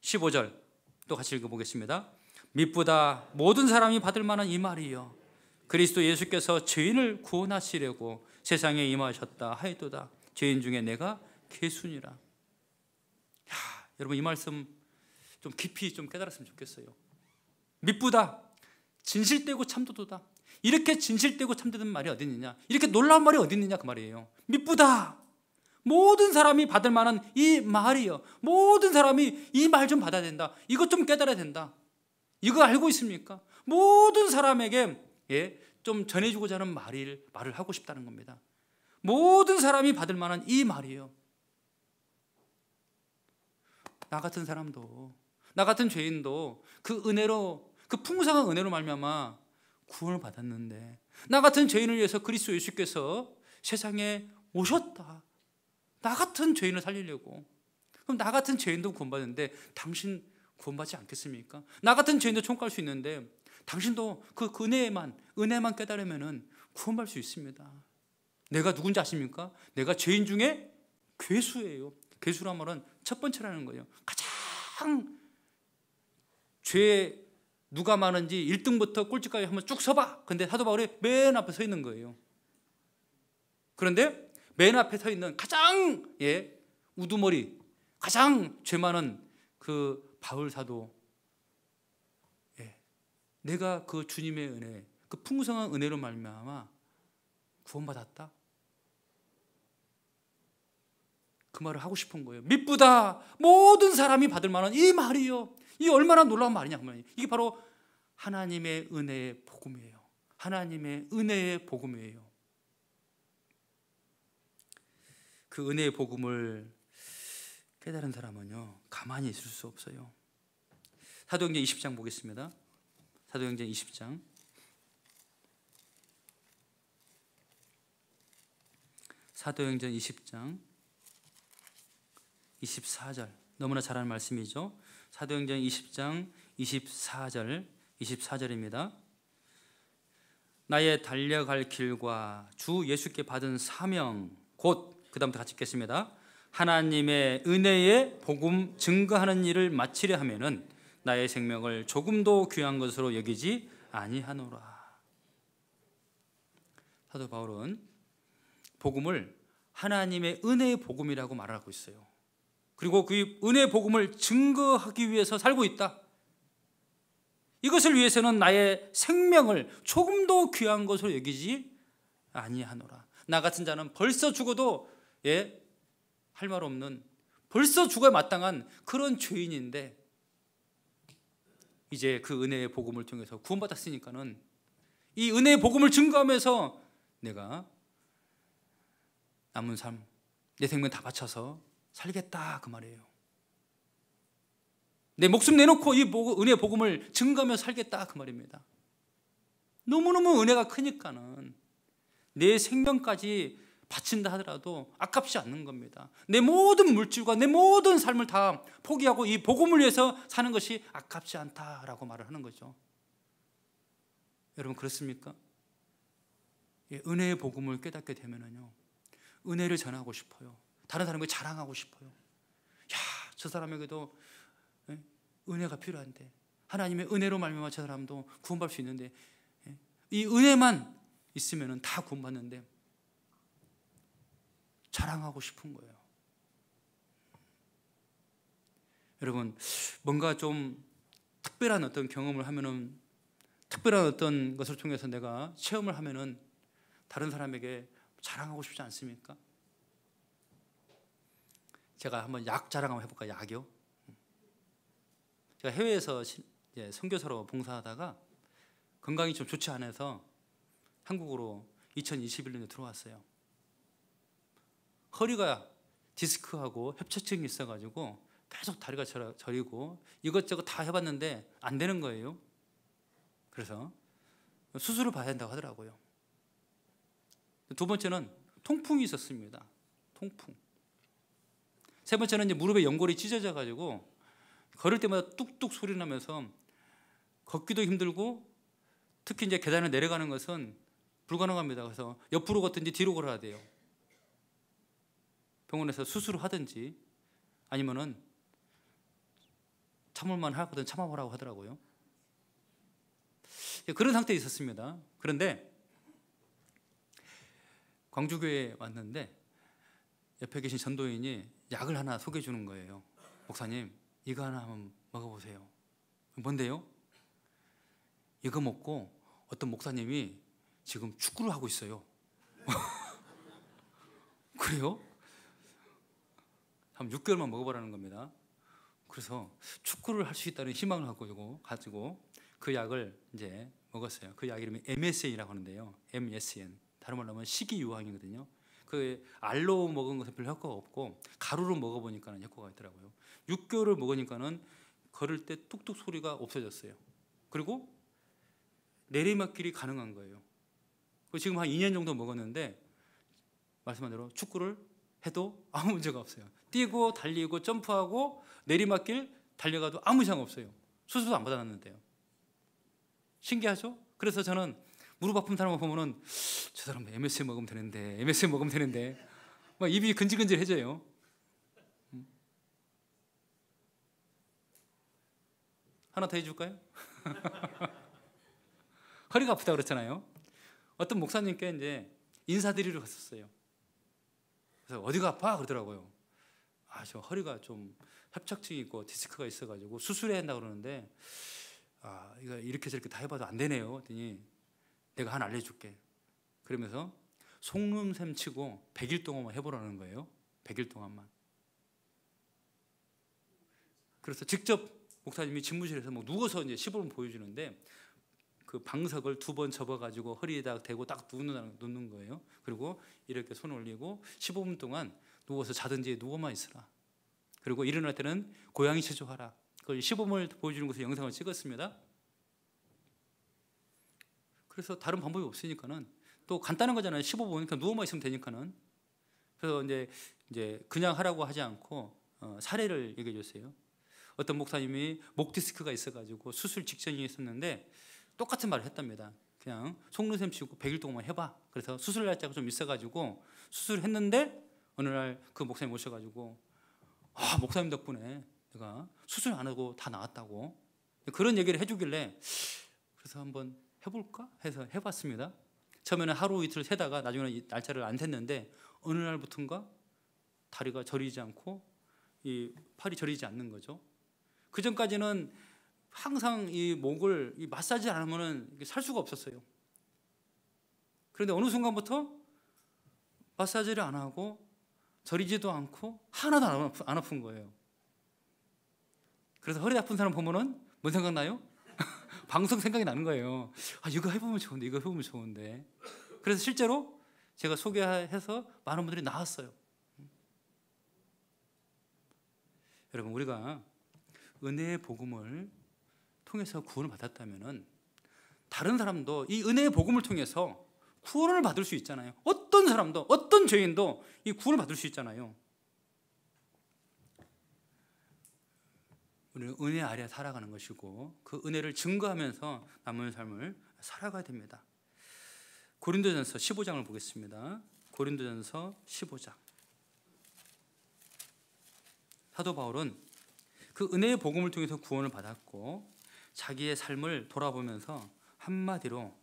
15절 또 같이 읽어보겠습니다. 미쁘다 모든 사람이 받을 만한 이 말이요 그리스도 예수께서 죄인을 구원하시려고 세상에 임하셨다 하였도다. 죄인 중에 내가 괴순이라. 여러분 이 말씀 좀 깊이 좀 깨달았으면 좋겠어요. 미쁘다, 진실되고 참도도다. 이렇게 진실되고 참되는 말이 어디 있느냐, 이렇게 놀라운 말이 어디 있느냐 그 말이에요. 미쁘다, 모든 사람이 받을 만한 이 말이요, 모든 사람이 이 말 좀 받아야 된다, 이것 좀 깨달아야 된다. 이거 알고 있습니까? 모든 사람에게 좀 전해주고자 하는 말을 하고 싶다는 겁니다. 모든 사람이 받을 만한 이 말이에요. 나 같은 사람도, 나 같은 죄인도 그 은혜로, 그 풍성한 은혜로 말미암아 구원을 받았는데, 나 같은 죄인을 위해서 그리스도 예수께서 세상에 오셨다. 나 같은 죄인을 살리려고. 그럼 나 같은 죄인도 구원받는데 당신 구원받지 않겠습니까? 나 같은 죄인도 천국 갈 수 있는데 당신도 그 은혜만 깨달으면 구원받을 수 있습니다. 내가 누군지 아십니까? 내가 죄인 중에 괴수예요. 괴수란 말은 첫 번째라는 거예요. 가장 죄 누가 많은지 1등부터 꼴찌까지 한번 쭉 서봐. 근데 사도 바울이 맨 앞에 서 있는 거예요. 그런데 맨 앞에 서 있는 가장 우두머리, 가장 죄 많은 그 바울 사도, 내가 그 주님의 은혜, 그 풍성한 은혜로 말미암아 구원받았다, 그 말을 하고 싶은 거예요. 미쁘다 모든 사람이 받을 만한 이 말이요, 이 얼마나 놀라운 말이냐. 이게 바로 하나님의 은혜의 복음이에요. 하나님의 은혜의 복음이에요. 그 은혜의 복음을 깨달은 사람은요, 가만히 있을 수 없어요. 사도행전 20장 보겠습니다. 사도행전 20장. 사도행전 20장 24절. 너무나 잘 아는 말씀이죠. 사도행전 20장 24절입니다. 나의 달려갈 길과 주 예수께 받은 사명 곧, 그 다음부터 같이 읽겠습니다. 하나님의 은혜의 복음 증거하는 일을 마치려 하면은 나의 생명을 조금도 귀한 것으로 여기지 아니하노라. 사도 바울은 복음을 하나님의 은혜의 복음이라고 말하고 있어요. 그리고 그 은혜의 복음을 증거하기 위해서 살고 있다. 이것을 위해서는 나의 생명을 조금도 귀한 것으로 여기지 아니하노라. 나 같은 자는 벌써 죽어도 할 말 없는, 벌써 죽어야 마땅한 그런 죄인인데, 이제 그 은혜의 복음을 통해서 구원받았으니까는 이 은혜의 복음을 증거하면서 내가 남은 삶, 내 생명 다 바쳐서 살겠다, 그 말이에요. 내 목숨 내놓고 이 은혜의 복음을 증거하며 살겠다, 그 말입니다. 너무너무 은혜가 크니까는 내 생명까지 바친다 하더라도 아깝지 않는 겁니다. 내 모든 물질과 내 모든 삶을 다 포기하고 이 복음을 위해서 사는 것이 아깝지 않다라고 말을 하는 거죠. 여러분, 그렇습니까? 은혜의 복음을 깨닫게 되면요, 은혜를 전하고 싶어요. 다른 사람에게 자랑하고 싶어요. 야, 저 사람에게도 은혜가 필요한데, 하나님의 은혜로 말미암아 저 사람도 구원받을 수 있는데, 이 은혜만 있으면 다 구원받는데 자랑하고 싶은 거예요. 여러분, 뭔가 좀 특별한 어떤 경험을 하면은, 특별한 어떤 것을 통해서 내가 체험을 하면은 다른 사람에게 자랑하고 싶지 않습니까? 제가 한번 약 자랑 한번 해볼까요? 약이요? 제가 해외에서 선교사로 봉사하다가 건강이 좀 좋지 않아서 한국으로 2021년에 들어왔어요. 허리가 디스크하고 협착증이 있어가지고 계속 다리가 저리고 이것저것 다 해봤는데 안 되는 거예요. 그래서 수술을 봐야 한다고 하더라고요. 두 번째는 통풍이 있었습니다. 통풍. 세 번째는 이제 무릎에 연골이 찢어져가지고 걸을 때마다 뚝뚝 소리 나면서 걷기도 힘들고, 특히 이제 계단을 내려가는 것은 불가능합니다. 그래서 옆으로 걷든지 뒤로 걸어야 돼요. 병원에서 수술을 하든지 아니면은 참을만 하거든 참아보라고 하더라고요. 그런 상태에 있었습니다. 그런데 광주교회에 왔는데 옆에 계신 전도인이 약을 하나 소개해 주는 거예요. 목사님, 이거 하나 한번 먹어보세요. 뭔데요? 이거 먹고 어떤 목사님이 지금 축구를 하고 있어요. 그래요? 한 6개월만 먹어보라는 겁니다. 그래서 축구를 할 수 있다는 희망을 가지고 그 약을 이제 먹었어요. 그 약 이름이 MSN이라고 하는데요. MSN. 다른 말로 하면 식이유황이거든요. 그 알로 먹은 것은 별 효과가 없고 가루로 먹어보니까 효과가 있더라고요. 6개월을 먹으니까는 걸을 때 뚝뚝 소리가 없어졌어요. 그리고 내리막길이 가능한 거예요. 지금 한 2년 정도 먹었는데 말씀한 대로 축구를 해도 아무 문제가 없어요. 뛰고 달리고 점프하고 내리막길 달려가도 아무 이상 없어요. 수술도 안 받아놨는데요. 신기하죠? 그래서 저는 무릎 아픈 사람을 보면은 저 사람 MSM 먹으면 되는데, MSM 먹으면 되는데 막 입이 근질근질해져요. 하나 더 해줄까요? 허리가 아프다 그랬잖아요. 어떤 목사님께 이제 인사드리러 갔었어요. 그래서 어디가 아파? 그러더라고요. 저 허리가 좀 협착증이 있고 디스크가 있어가지고 수술해야 한다 그러는데 이거 이렇게 저렇게 다 해봐도 안 되네요. 그랬더니 내가 하나 알려줄게. 그러면서 속눈샘 치고 100일 동안만 해보라는 거예요. 100일 동안만. 그래서 직접 목사님이 집무실에서 뭐 누워서 이제 시범을 보여주는데 그 방석을 2번 접어가지고 허리에다 대고 딱 눕는 거예요. 그리고 이렇게 손 올리고 15분 동안 누워서 자든지 누워만 있으라. 그리고 일어날 때는 고양이 체조하라. 그걸 시범을 보여주는 것을 영상을 찍었습니다. 그래서 다른 방법이 없으니까는 또 간단한 거잖아요. 15분 그러니까 누워만 있으면 되니까는. 그래서 이제 그냥 하라고 하지 않고 사례를 얘기해 줬어요. 어떤 목사님이 목 디스크가 있어가지고 수술 직전이 있었는데 똑같은 말을 했답니다. 그냥 속눈샘 치고 100일 동안만 해봐. 그래서 수술 날짜가 좀 있어가지고 수술했는데 어느 날 그 목사님 오셔가지고 목사님 덕분에 내가 수술 안 하고 다 나았다고 그런 얘기를 해주길래 그래서 한번 해볼까 해서 해봤습니다. 처음에는 하루 이틀 세다가 나중에는 날짜를 안 샜는데 어느 날부터인가 다리가 저리지 않고 이 팔이 저리지 않는 거죠. 그 전까지는 항상 이 목을 이 마사지 안 하면은 살 수가 없었어요. 그런데 어느 순간부터 마사지를 안 하고 저리지도 않고 하나도 안 아픈 거예요. 그래서 허리 아픈 사람 보면은 뭔 생각나요? 방송 생각이 나는 거예요. 이거 해보면 좋은데, 이거 해보면 좋은데. 그래서 실제로 제가 소개해서 많은 분들이 나왔어요. 여러분, 우리가 은혜의 복음을 통해서 구원을 받았다면은 다른 사람도 이 은혜의 복음을 통해서 구원을 받을 수 있잖아요. 어떤 사람도, 어떤 죄인도 이 구원을 받을 수 있잖아요. 우리는 은혜 아래 살아가는 것이고 그 은혜를 증거하면서 남은 삶을 살아가야 됩니다. 고린도전서 15장을 보겠습니다. 고린도전서 15장. 사도 바울은 그 은혜의 복음을 통해서 구원을 받았고 자기의 삶을 돌아보면서 한마디로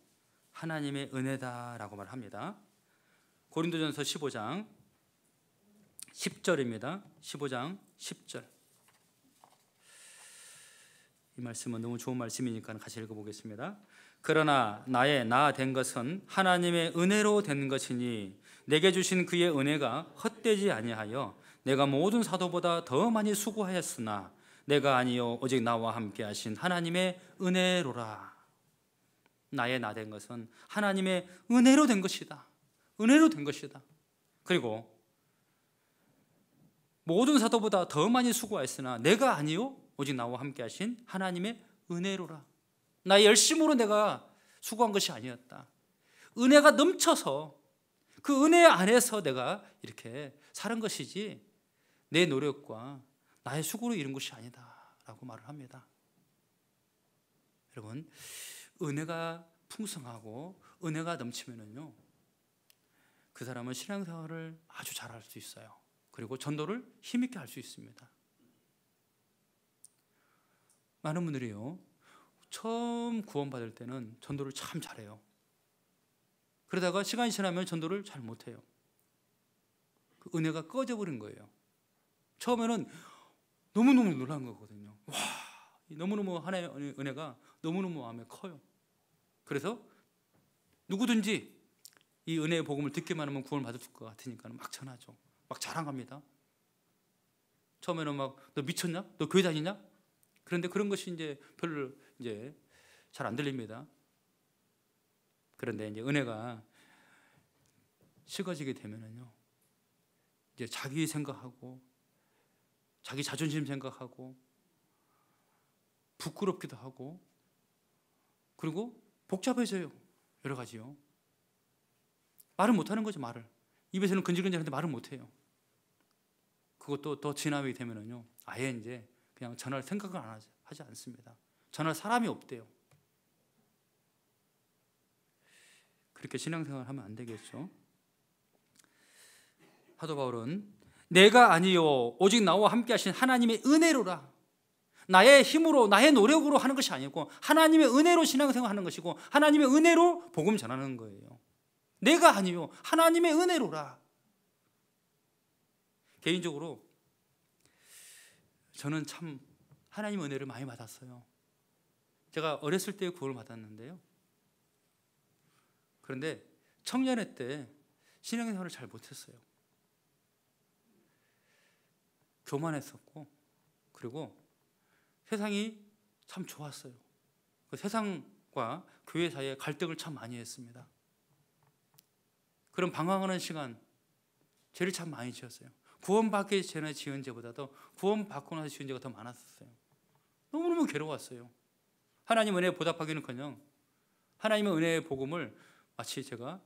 하나님의 은혜다라고 말합니다. 고린도전서 15장 10절입니다. 15장 10절. 이 말씀은 너무 좋은 말씀이니까 같이 읽어보겠습니다. 그러나 나의 나 된 것은 하나님의 은혜로 된 것이니 내게 주신 그의 은혜가 헛되지 아니하여 내가 모든 사도보다 더 많이 수고하였으나 내가 아니요 오직 나와 함께 하신 하나님의 은혜로라. 나의 나 된 것은 하나님의 은혜로 된 것이다. 은혜로 된 것이다. 그리고 모든 사도보다 더 많이 수고하였으나 내가 아니요 오직 나와 함께 하신 하나님의 은혜로라. 나의 열심으로 내가 수고한 것이 아니었다. 은혜가 넘쳐서 그 은혜 안에서 내가 이렇게 사는 것이지 내 노력과 나의 수고로 이룬 것이 아니다 라고 말을 합니다. 여러분, 은혜가 풍성하고 은혜가 넘치면은요 그 사람은 신앙생활을 아주 잘할 수 있어요. 그리고 전도를 힘있게 할 수 있습니다. 많은 분들이요 처음 구원받을 때는 전도를 참 잘해요. 그러다가 시간이 지나면 전도를 잘 못해요. 그 은혜가 꺼져버린 거예요. 처음에는 너무너무 놀란 거거든요. 와, 너무너무 하나님의 은혜가 너무너무 마음에 커요. 그래서 누구든지 이 은혜의 복음을 듣기만 하면 구원을 받을 것 같으니까 막 전하죠. 막 자랑합니다. 처음에는 막 너 미쳤냐? 너 교회 다니냐? 그런데 그런 것이 이제 별로 이제 잘 안 들립니다. 그런데 이제 은혜가 식어지게 되면은요, 이제 자기 생각하고, 자기 자존심 생각하고, 부끄럽기도 하고, 그리고 복잡해져요. 여러 가지요. 말을 못하는 거죠, 말을. 입에서는 근질근질한데 말을 못해요. 그것도 더 진압이 되면은요, 아예 이제 그냥 전할 생각을 하지 않습니다. 전할 사람이 없대요. 그렇게 신앙생활을 하면 안 되겠죠. 사도 바울은 내가 아니요 오직 나와 함께 하신 하나님의 은혜로라. 나의 힘으로 나의 노력으로 하는 것이 아니고 하나님의 은혜로 신앙생활 하는 것이고 하나님의 은혜로 복음 전하는 거예요. 내가 아니요 하나님의 은혜로라. 개인적으로 저는 참 하나님 은혜를 많이 받았어요. 제가 어렸을 때 구원을 받았는데요. 그런데 청년회 때 신앙생활을 잘 못했어요. 교만했었고, 그리고 세상이 참 좋았어요. 그 세상과 교회 사이에 갈등을 참 많이 했습니다. 그런 방황하는 시간, 죄를 참 많이 지었어요. 구원받기 전에 지은 죄보다도 구원받고 나서 지은 죄가 더 많았었어요. 너무너무 괴로웠어요. 하나님 은혜에 보답하기는커녕 하나님의 은혜의 복음을 마치 제가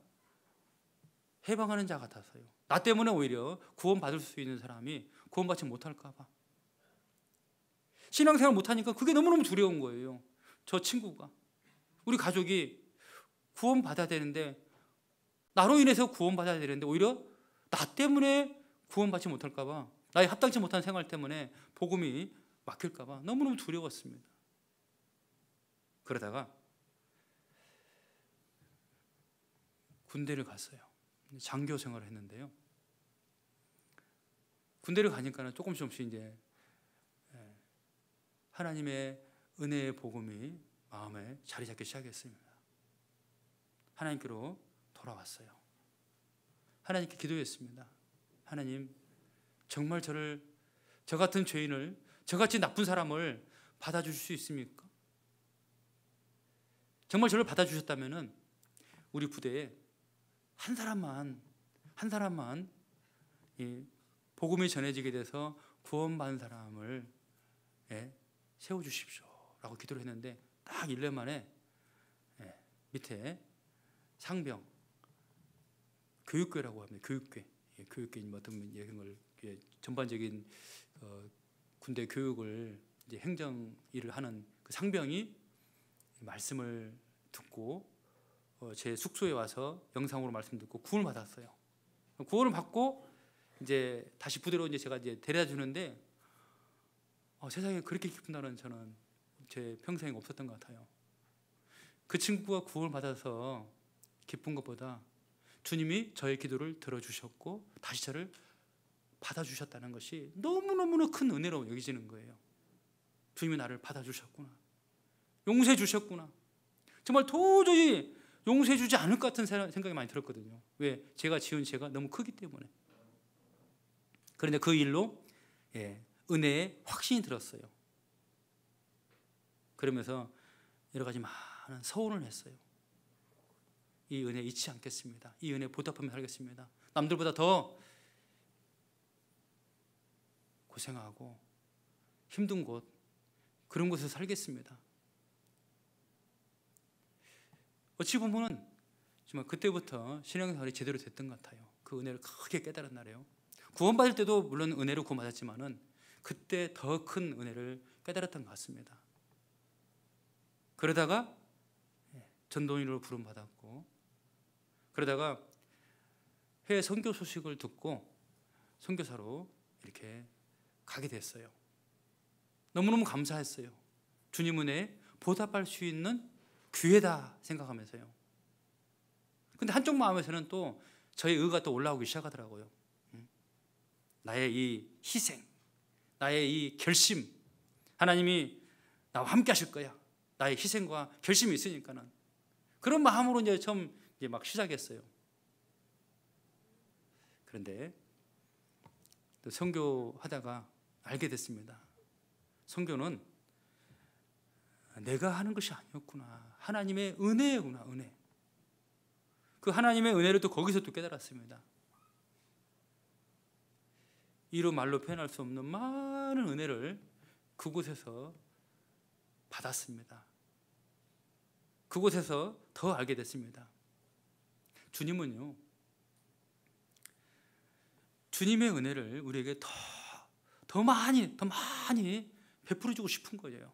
해방하는 자 같았어요. 나 때문에 오히려 구원받을 수 있는 사람이 구원받지 못할까 봐. 신앙생활 못하니까 그게 너무너무 두려운 거예요. 저 친구가, 우리 가족이 구원받아야 되는데, 나로 인해서 구원받아야 되는데 오히려 나 때문에 구원받지 못할까 봐, 나의 합당치 못한 생활 때문에 복음이 막힐까 봐 너무너무 두려웠습니다. 그러다가 군대를 갔어요. 장교 생활을 했는데요. 군대를 가니까 조금씩 이제 하나님의 은혜의 복음이 마음에 자리 잡기 시작했습니다. 하나님께로 돌아왔어요. 하나님께 기도했습니다. 하나님, 정말 저 같은 죄인을, 저같이 나쁜 사람을 받아주실 수 있습니까? 정말 저를 받아주셨다면 우리 부대에 한 사람만 이 복음이 전해지게 돼서 구원받은 사람을 세워주십시오 라고 기도를 했는데, 딱 1년 만에 밑에 상병, 교육교라고 합니다. 교육교 어떤 걸 전반적인 군대 교육을 이제 행정 일을 하는 그 상병이 말씀을 듣고 제 숙소에 와서 영상으로 말씀 듣고 구원을 받았어요. 구원을 받고 이제 다시 부대로 이제 제가 이제 데려다 주는데, 세상에 그렇게 기쁜 날은 저는 제 평생에 없었던 것 같아요. 그 친구가 구원을 받아서 기쁜 것보다 주님이 저의 기도를 들어주셨고 다시 저를 받아주셨다는 것이 너무너무 큰 은혜로 여겨지는 거예요. 주님이 나를 받아주셨구나, 용서해 주셨구나. 정말 도저히 용서해 주지 않을 것 같은 생각이 많이 들었거든요. 왜? 제가 지은 죄가 너무 크기 때문에. 그런데 그 일로 은혜에 확신이 들었어요. 그러면서 여러 가지 많은 서원을 했어요. 이 은혜 잊지 않겠습니다. 이 은혜 보답하며 살겠습니다. 남들보다 더 고생하고 힘든 곳, 그런 곳에서 살겠습니다. 어찌 보면은 정말 그때부터 신앙생활이 제대로 됐던 것 같아요. 그 은혜를 크게 깨달은 날이에요. 구원받을 때도 물론 은혜로 구원받았지만은 그때 더 큰 은혜를 깨달았던 것 같습니다. 그러다가 전도인으로 부름받았고, 그러다가 해외 선교 소식을 듣고 선교사로 이렇게 가게 됐어요. 너무너무 감사했어요. 주님 은혜에 보답할 수 있는 기회다 생각하면서요. 근데 한쪽 마음에서는 또 저의 의가 또 올라오기 시작하더라고요. 나의 이 희생, 나의 이 결심, 하나님이 나와 함께 하실 거야. 나의 희생과 결심이 있으니까는. 그런 마음으로 이제 처음 이제 막 시작했어요. 그런데 또 선교하다가 알게 됐습니다. 선교는 내가 하는 것이 아니었구나. 하나님의 은혜구나, 은혜. 그 하나님의 은혜를 또 거기서 또 깨달았습니다. 이로 말로 표현할 수 없는 많은 은혜를 그곳에서 받았습니다. 그곳에서 더 알게 됐습니다. 주님은요, 주님의 은혜를 우리에게 더 많이 베풀어주고 싶은 거예요.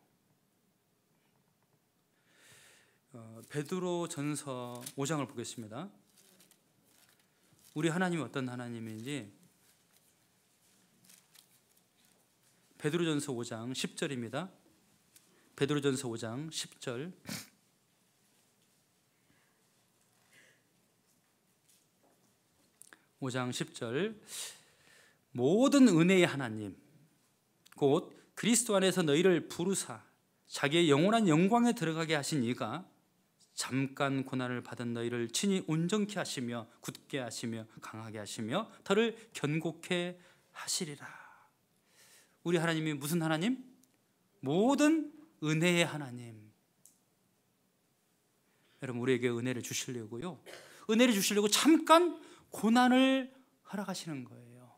베드로전서 5장을 보겠습니다. 우리 하나님이 어떤 하나님인지 베드로전서 5장 10절입니다. 베드로전서 5장 10절. 모든 은혜의 하나님 곧 그리스도 안에서 너희를 부르사 자기의 영원한 영광에 들어가게 하신 이가 잠깐 고난을 받은 너희를 친히 온전케 하시며 굳게 하시며 강하게 하시며 너를 견고케 하시리라. 우리 하나님이 무슨 하나님? 모든 은혜의 하나님. 여러분, 우리에게 은혜를 주시려고요, 은혜를 주시려고 잠깐 고난을 허락하시는 거예요.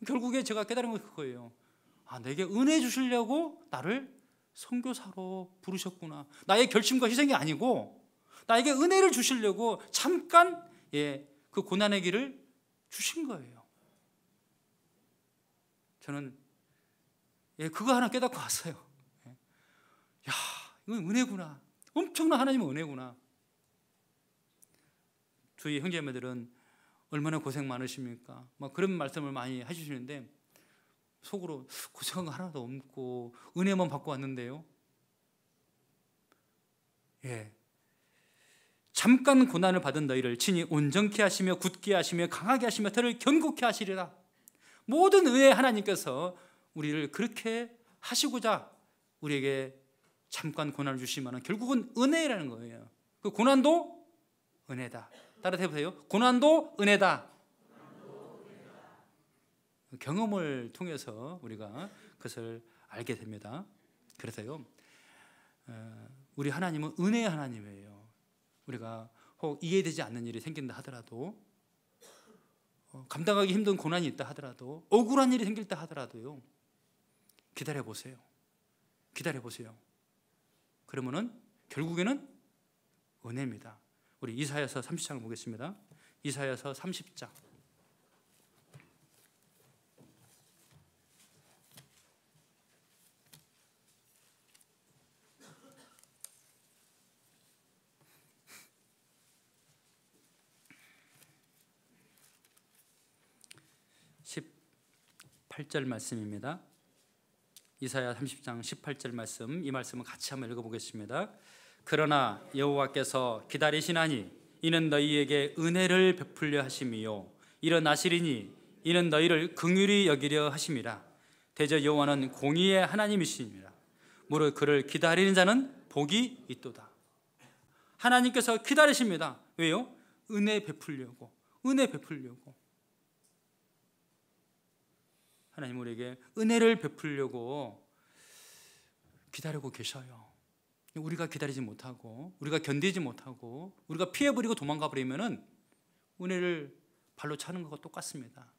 결국에 제가 깨달은 건 그거예요. 내게 은혜 주시려고 나를 선교사로 부르셨구나. 나의 결심과 희생이 아니고 나에게 은혜를 주시려고 잠깐 그 고난의 길을 주신 거예요. 저는 그거 하나 깨닫고 왔어요. 야, 이건 은혜구나. 엄청난 하나님의 은혜구나. 저희 형제매들은 얼마나 고생 많으십니까? 막 그런 말씀을 많이 해주시는데 속으로 고생한 거 하나도 없고 은혜만 받고 왔는데요. 잠깐 고난을 받은 너희를 친히 온전케 하시며 굳게 하시며 강하게 하시며 너를 견고케 하시리라. 모든 의의 하나님께서 우리를 그렇게 하시고자 우리에게 잠깐 고난을 주시면 결국은 은혜라는 거예요. 그 고난도 은혜다. 따라 해보세요. 고난도 은혜다. 경험을 통해서 우리가 그것을 알게 됩니다. 그래서요, 우리 하나님은 은혜의 하나님이에요. 우리가 혹 이해되지 않는 일이 생긴다 하더라도, 감당하기 힘든 고난이 있다 하더라도, 억울한 일이 생길 때 하더라도요, 기다려보세요. 기다려보세요. 그러면은 결국에는 은혜입니다. 우리 이사야서 30장을 보겠습니다. 이사야서 30장. 18절 말씀입니다. 이사야 30장 18절 말씀, 이 말씀을 같이 한번 읽어보겠습니다. 그러나 여호와께서 기다리시나니 이는 너희에게 은혜를 베풀려 하심이요 일어나시리니 이는 너희를 긍휼히 여기려 하심이라. 대저 여호와는 공의의 하나님이시니라. 무릇 그를 기다리는 자는 복이 있도다. 하나님께서 기다리십니다. 왜요? 은혜 베풀려고. 은혜 베풀려고. 하나님 우리에게 은혜를 베풀려고 기다리고 계셔요. 우리가 기다리지 못하고 우리가 견디지 못하고 우리가 피해버리고 도망가 버리면은 은혜를 발로 차는 것과 똑같습니다.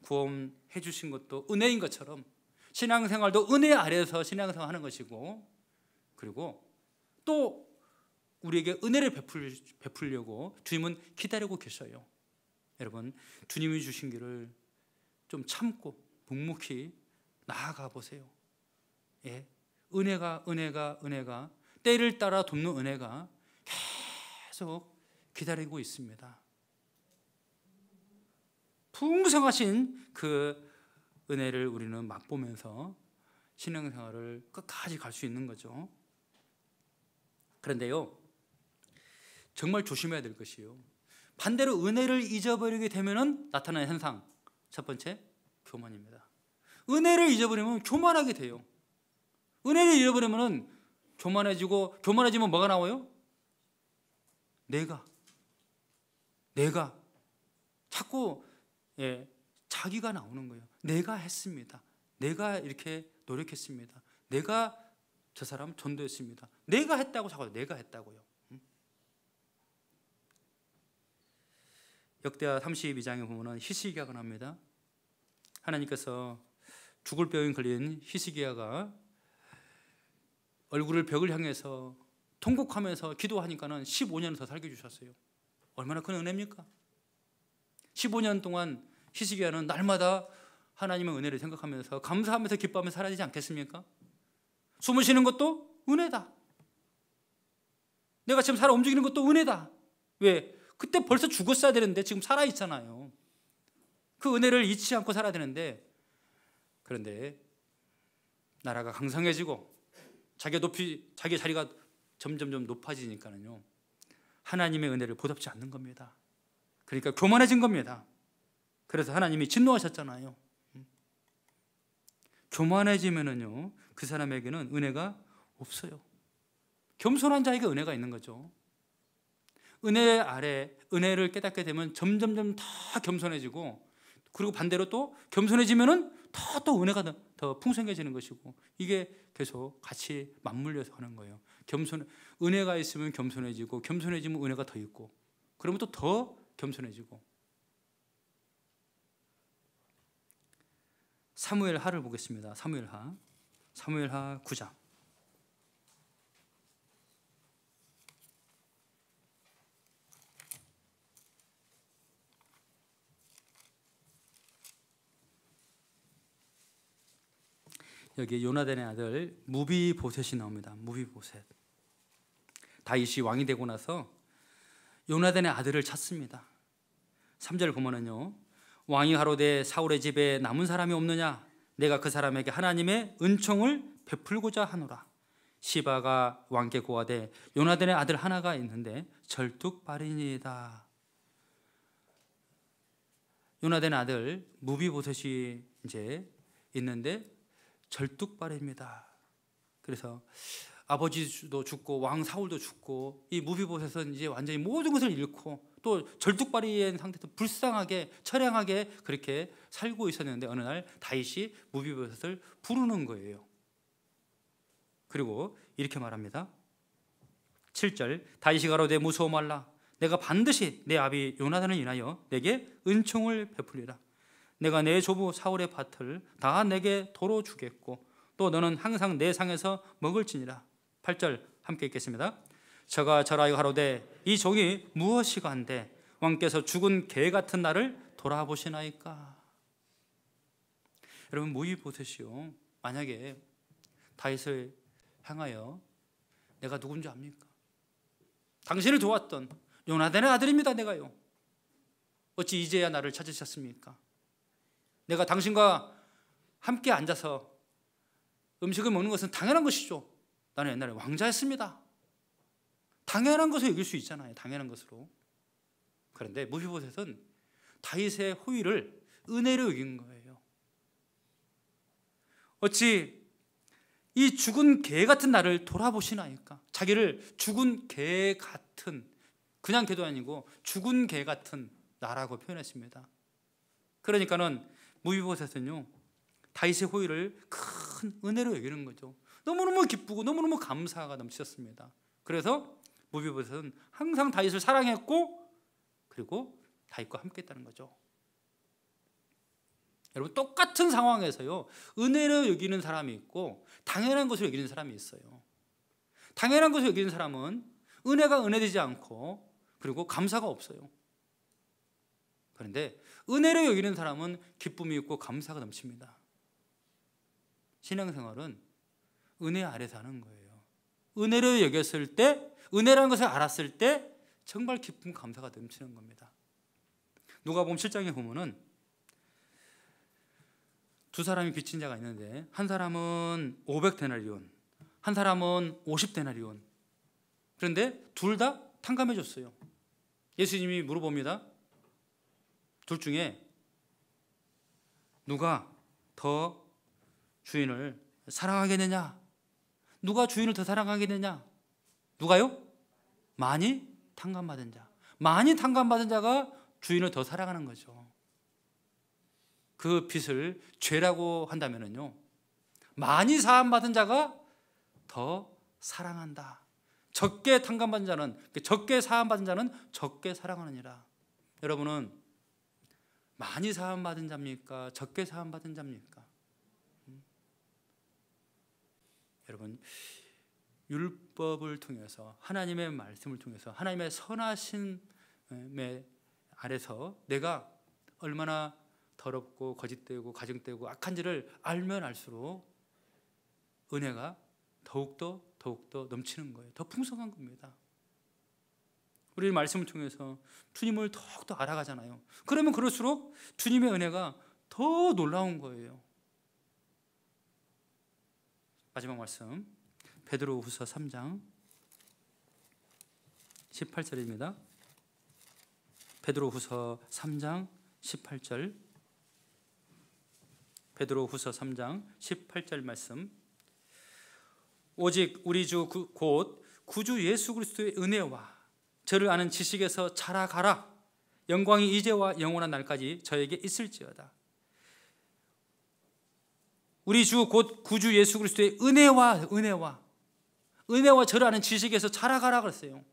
구원해 주신 것도 은혜인 것처럼 신앙생활도 은혜 아래에서 신앙생활 하는 것이고, 그리고 또 우리에게 은혜를 베풀려고 주님은 기다리고 계셔요. 여러분, 주님이 주신 길을 좀 참고 묵묵히 나아가 보세요. 은혜가 때를 따라 돕는 은혜가 계속 기다리고 있습니다. 풍성하신 그 은혜를 우리는 맛보면서 신앙생활을 끝까지 갈 수 있는 거죠. 그런데요, 정말 조심해야 될 것이요, 반대로 은혜를 잊어버리게 되면 나타나는 현상, 첫 번째, 교만입니다. 은혜를 잊어버리면 교만하게 돼요. 은혜를 잃어버리면 교만해지면 뭐가 나와요? 내가 자꾸 자기가 나오는 거예요. 내가 했습니다. 내가 이렇게 노력했습니다. 내가 저 사람 전도했습니다. 내가 했다고 자꾸 내가 했다고요. 역대하 32장에 보면 히스기야가 나옵니다. 하나님께서 죽을 병에 걸린 히스기야가 얼굴을 벽을 향해서 통곡하면서 기도하니까는 15년을 더 살게 주셨어요. 얼마나 큰 은혜입니까? 15년 동안 히스기야는 날마다 하나님의 은혜를 생각하면서 감사하면서 기뻐하면서 살아야 되지 않겠습니까? 숨을 쉬는 것도 은혜다. 내가 지금 살아 움직이는 것도 은혜다. 왜? 그때 벌써 죽었어야 되는데 지금 살아있잖아요. 그 은혜를 잊지 않고 살아야 되는데, 그런데 나라가 강성해지고 자기 자리가 점점 높아지니까요, 하나님의 은혜를 보답지 않는 겁니다. 그러니까 교만해진 겁니다. 그래서 하나님이 진노하셨잖아요. 교만해지면은요, 그 사람에게는 은혜가 없어요. 겸손한 자에게 은혜가 있는 거죠. 은혜 아래 은혜를 깨닫게 되면 점점점 더 겸손해지고, 그리고 반대로 또 겸손해지면은 또 은혜가 더 풍성해지는 것이고, 이게 계속 같이 맞물려서 하는 거예요. 은혜가 있으면 겸손해지고, 겸손해지면 은혜가 더 있고, 그러면 또 더 겸손해지고. 사무엘하를 보겠습니다. 사무엘하 9장. 여기 요나단의 아들 무비보셋이 나옵니다. 무비보셋. 다윗이 왕이 되고 나서 요나단의 아들을 찾습니다. 3절 보면은요, 왕이 가로되 사울의 집에 남은 사람이 없느냐? 내가 그 사람에게 하나님의 은총을 베풀고자 하노라. 시바가 왕께 고하되 요나단의 아들 하나가 있는데 절뚝발이니이다. 요나단의 아들 무비보셋이 이제 있는데 절뚝발입니다. 그래서 아버지도 죽고 왕 사울도 죽고, 이 무비보셋은 이제 완전히 모든 것을 잃고 또 절뚝발이인 상태에서 불쌍하게 처량하게 그렇게 살고 있었는데, 어느 날 다윗이 무비보셋을 부르는 거예요. 그리고 이렇게 말합니다. 7절, 다윗이 가로되 무서워 말라. 내가 반드시 내 아비 요나단을 인하여 내게 은총을 베풀리라. 내가 내 조부 사울의 밭을 다 내게 도로 주겠고, 또 너는 항상 내 상에서 먹을지니라. 8절 함께 읽겠습니다. 저가 절하여 가로되 이 종이 무엇이가 한데 왕께서 죽은 개 같은 나를 돌아보시나이까. 여러분, 무비보셋이요, 만약에 다윗을 향하여 내가 누군지 압니까? 당신을 도왔던 요나단의 아들입니다. 내가요, 어찌 이제야 나를 찾으셨습니까? 내가 당신과 함께 앉아서 음식을 먹는 것은 당연한 것이죠. 나는 옛날에 왕자였습니다. 당연한 것을 여길 수 있잖아요. 당연한 것으로. 그런데 무비보셋은 다윗의 호의를 은혜로 여긴 거예요. 어찌 이 죽은 개 같은 나를 돌아보시나이까. 자기를 죽은 개 같은, 그냥 개도 아니고 죽은 개 같은 나라고 표현했습니다. 그러니까는 무비보셋은요, 다윗의 호의를 큰 은혜로 여기는 거죠. 너무너무 기쁘고 너무너무 감사가 넘치셨습니다. 그래서 무비보셋은 항상 다윗을 사랑했고, 그리고 다윗과 함께 했다는 거죠. 여러분, 똑같은 상황에서요, 은혜로 여기는 사람이 있고 당연한 것을 여기는 사람이 있어요. 당연한 것을 여기는 사람은 은혜가 은혜되지 않고, 그리고 감사가 없어요. 그런데 은혜로 여기는 사람은 기쁨이 있고 감사가 넘칩니다. 신앙생활은 은혜 아래서 하는 거예요. 은혜로 여겼을 때, 은혜라는 것을 알았을 때 정말 기쁨, 감사가 넘치는 겁니다. 누가복음 7장에 보면은 두 사람이 빚진 자가 있는데, 한 사람은 500데나리온, 한 사람은 50데나리온. 그런데 둘 다 탕감해 줬어요. 예수님이 물어봅니다. 둘 중에 누가 더 주인을 사랑하겠느냐? 누가 주인을 더 사랑하겠느냐? 누가요? 많이 탕감받은 자. 많이 탕감받은 자가 주인을 더 사랑하는 거죠. 그 빚을 죄라고 한다면요, 많이 사함받은 자가 더 사랑한다. 적게 탕감받은 자는, 적게 사함받은 자는 적게 사랑하느니라. 여러분은 많이 사함받은 자입니까? 적게 사함받은 자입니까? 여러분, 율법을 통해서, 하나님의 말씀을 통해서, 하나님의 선하심의 아래서 내가 얼마나 더럽고 거짓되고 가증되고 악한지를 알면 알수록 은혜가 더욱더 넘치는 거예요. 더 풍성한 겁니다. 우리 말씀을 통해서 주님을 더욱더 알아가잖아요. 그러면 그럴수록 주님의 은혜가 더 놀라운 거예요. 마지막 말씀, 베드로후서 3장 18절입니다. 베드로후서 3장 18절, 베드로후서 3장 18절 말씀. 오직 우리 주 곧 구주 예수 그리스도의 은혜와 저를 아는 지식에서 자라가라. 영광이 이제와 영원한 날까지 저에게 있을지어다. 우리 주 곧 구주 예수 그리스도의 은혜와 저를 아는 지식에서 자라가라 그랬어요.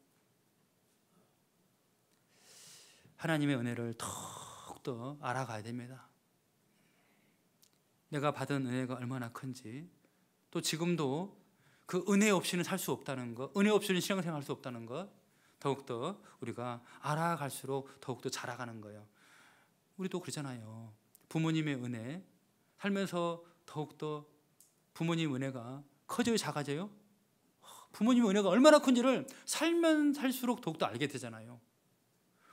하나님의 은혜를 더욱더 알아가야 됩니다. 내가 받은 은혜가 얼마나 큰지, 또 지금도 그 은혜 없이는 살 수 없다는 것, 은혜 없이는 신앙생활 할 수 없다는 것, 더욱더 우리가 알아갈수록 더욱더 자라가는 거예요. 우리도 그러잖아요. 부모님의 은혜, 살면서 더욱더 부모님 은혜가 커져요, 작아져요? 부모님의 은혜가 얼마나 큰지를 살면 살수록 더욱더 알게 되잖아요.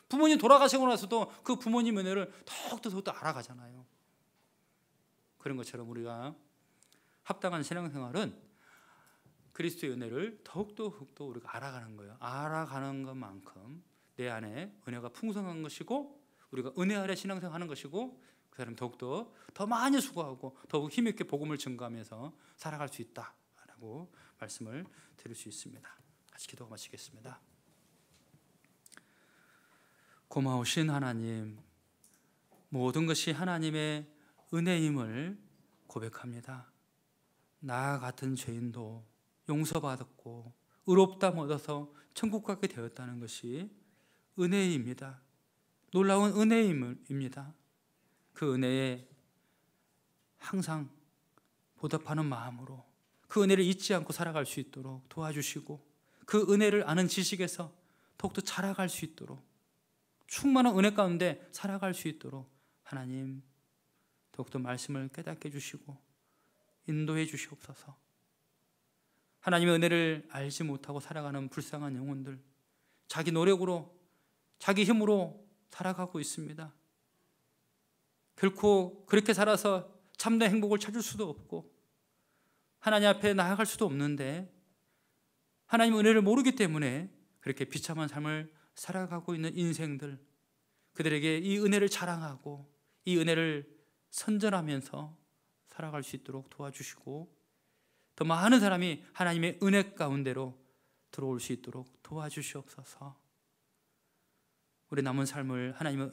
부모님 돌아가시고 나서도 그 부모님 은혜를 더욱더 알아가잖아요. 그런 것처럼 우리가 합당한 신앙생활은 그리스도의 은혜를 더욱더 우리가 알아가는 거예요. 알아가는 것만큼 내 안에 은혜가 풍성한 것이고, 우리가 은혜 아래 신앙생활 하는 것이고, 그 사람이 더욱더 더 많이 수고하고 더욱 힘있게 복음을 증거하면서 살아갈 수 있다라고 말씀을 드릴 수 있습니다. 같이 기도하고 마치겠습니다. 고마우신 하나님, 모든 것이 하나님의 은혜임을 고백합니다. 나 같은 죄인도 용서받았고 의롭다함 얻어서 천국 가게 되었다는 것이 은혜입니다. 놀라운 은혜입니다. 그 은혜에 항상 보답하는 마음으로 그 은혜를 잊지 않고 살아갈 수 있도록 도와주시고, 그 은혜를 아는 지식에서 더욱더 자라갈 수 있도록, 충만한 은혜 가운데 살아갈 수 있도록 하나님 더욱더 말씀을 깨닫게 해주시고 인도해 주시옵소서. 하나님의 은혜를 알지 못하고 살아가는 불쌍한 영혼들, 자기 노력으로 자기 힘으로 살아가고 있습니다. 결코 그렇게 살아서 참된 행복을 찾을 수도 없고 하나님 앞에 나아갈 수도 없는데, 하나님의 은혜를 모르기 때문에 그렇게 비참한 삶을 살아가고 있는 인생들, 그들에게 이 은혜를 자랑하고 이 은혜를 선전하면서 살아갈 수 있도록 도와주시고, 더 많은 사람이 하나님의 은혜 가운데로 들어올 수 있도록 도와주시옵소서. 우리 남은 삶을 하나님의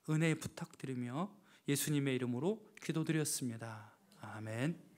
은혜에 부탁드리며 예수님의 이름으로 기도드렸습니다. 아멘.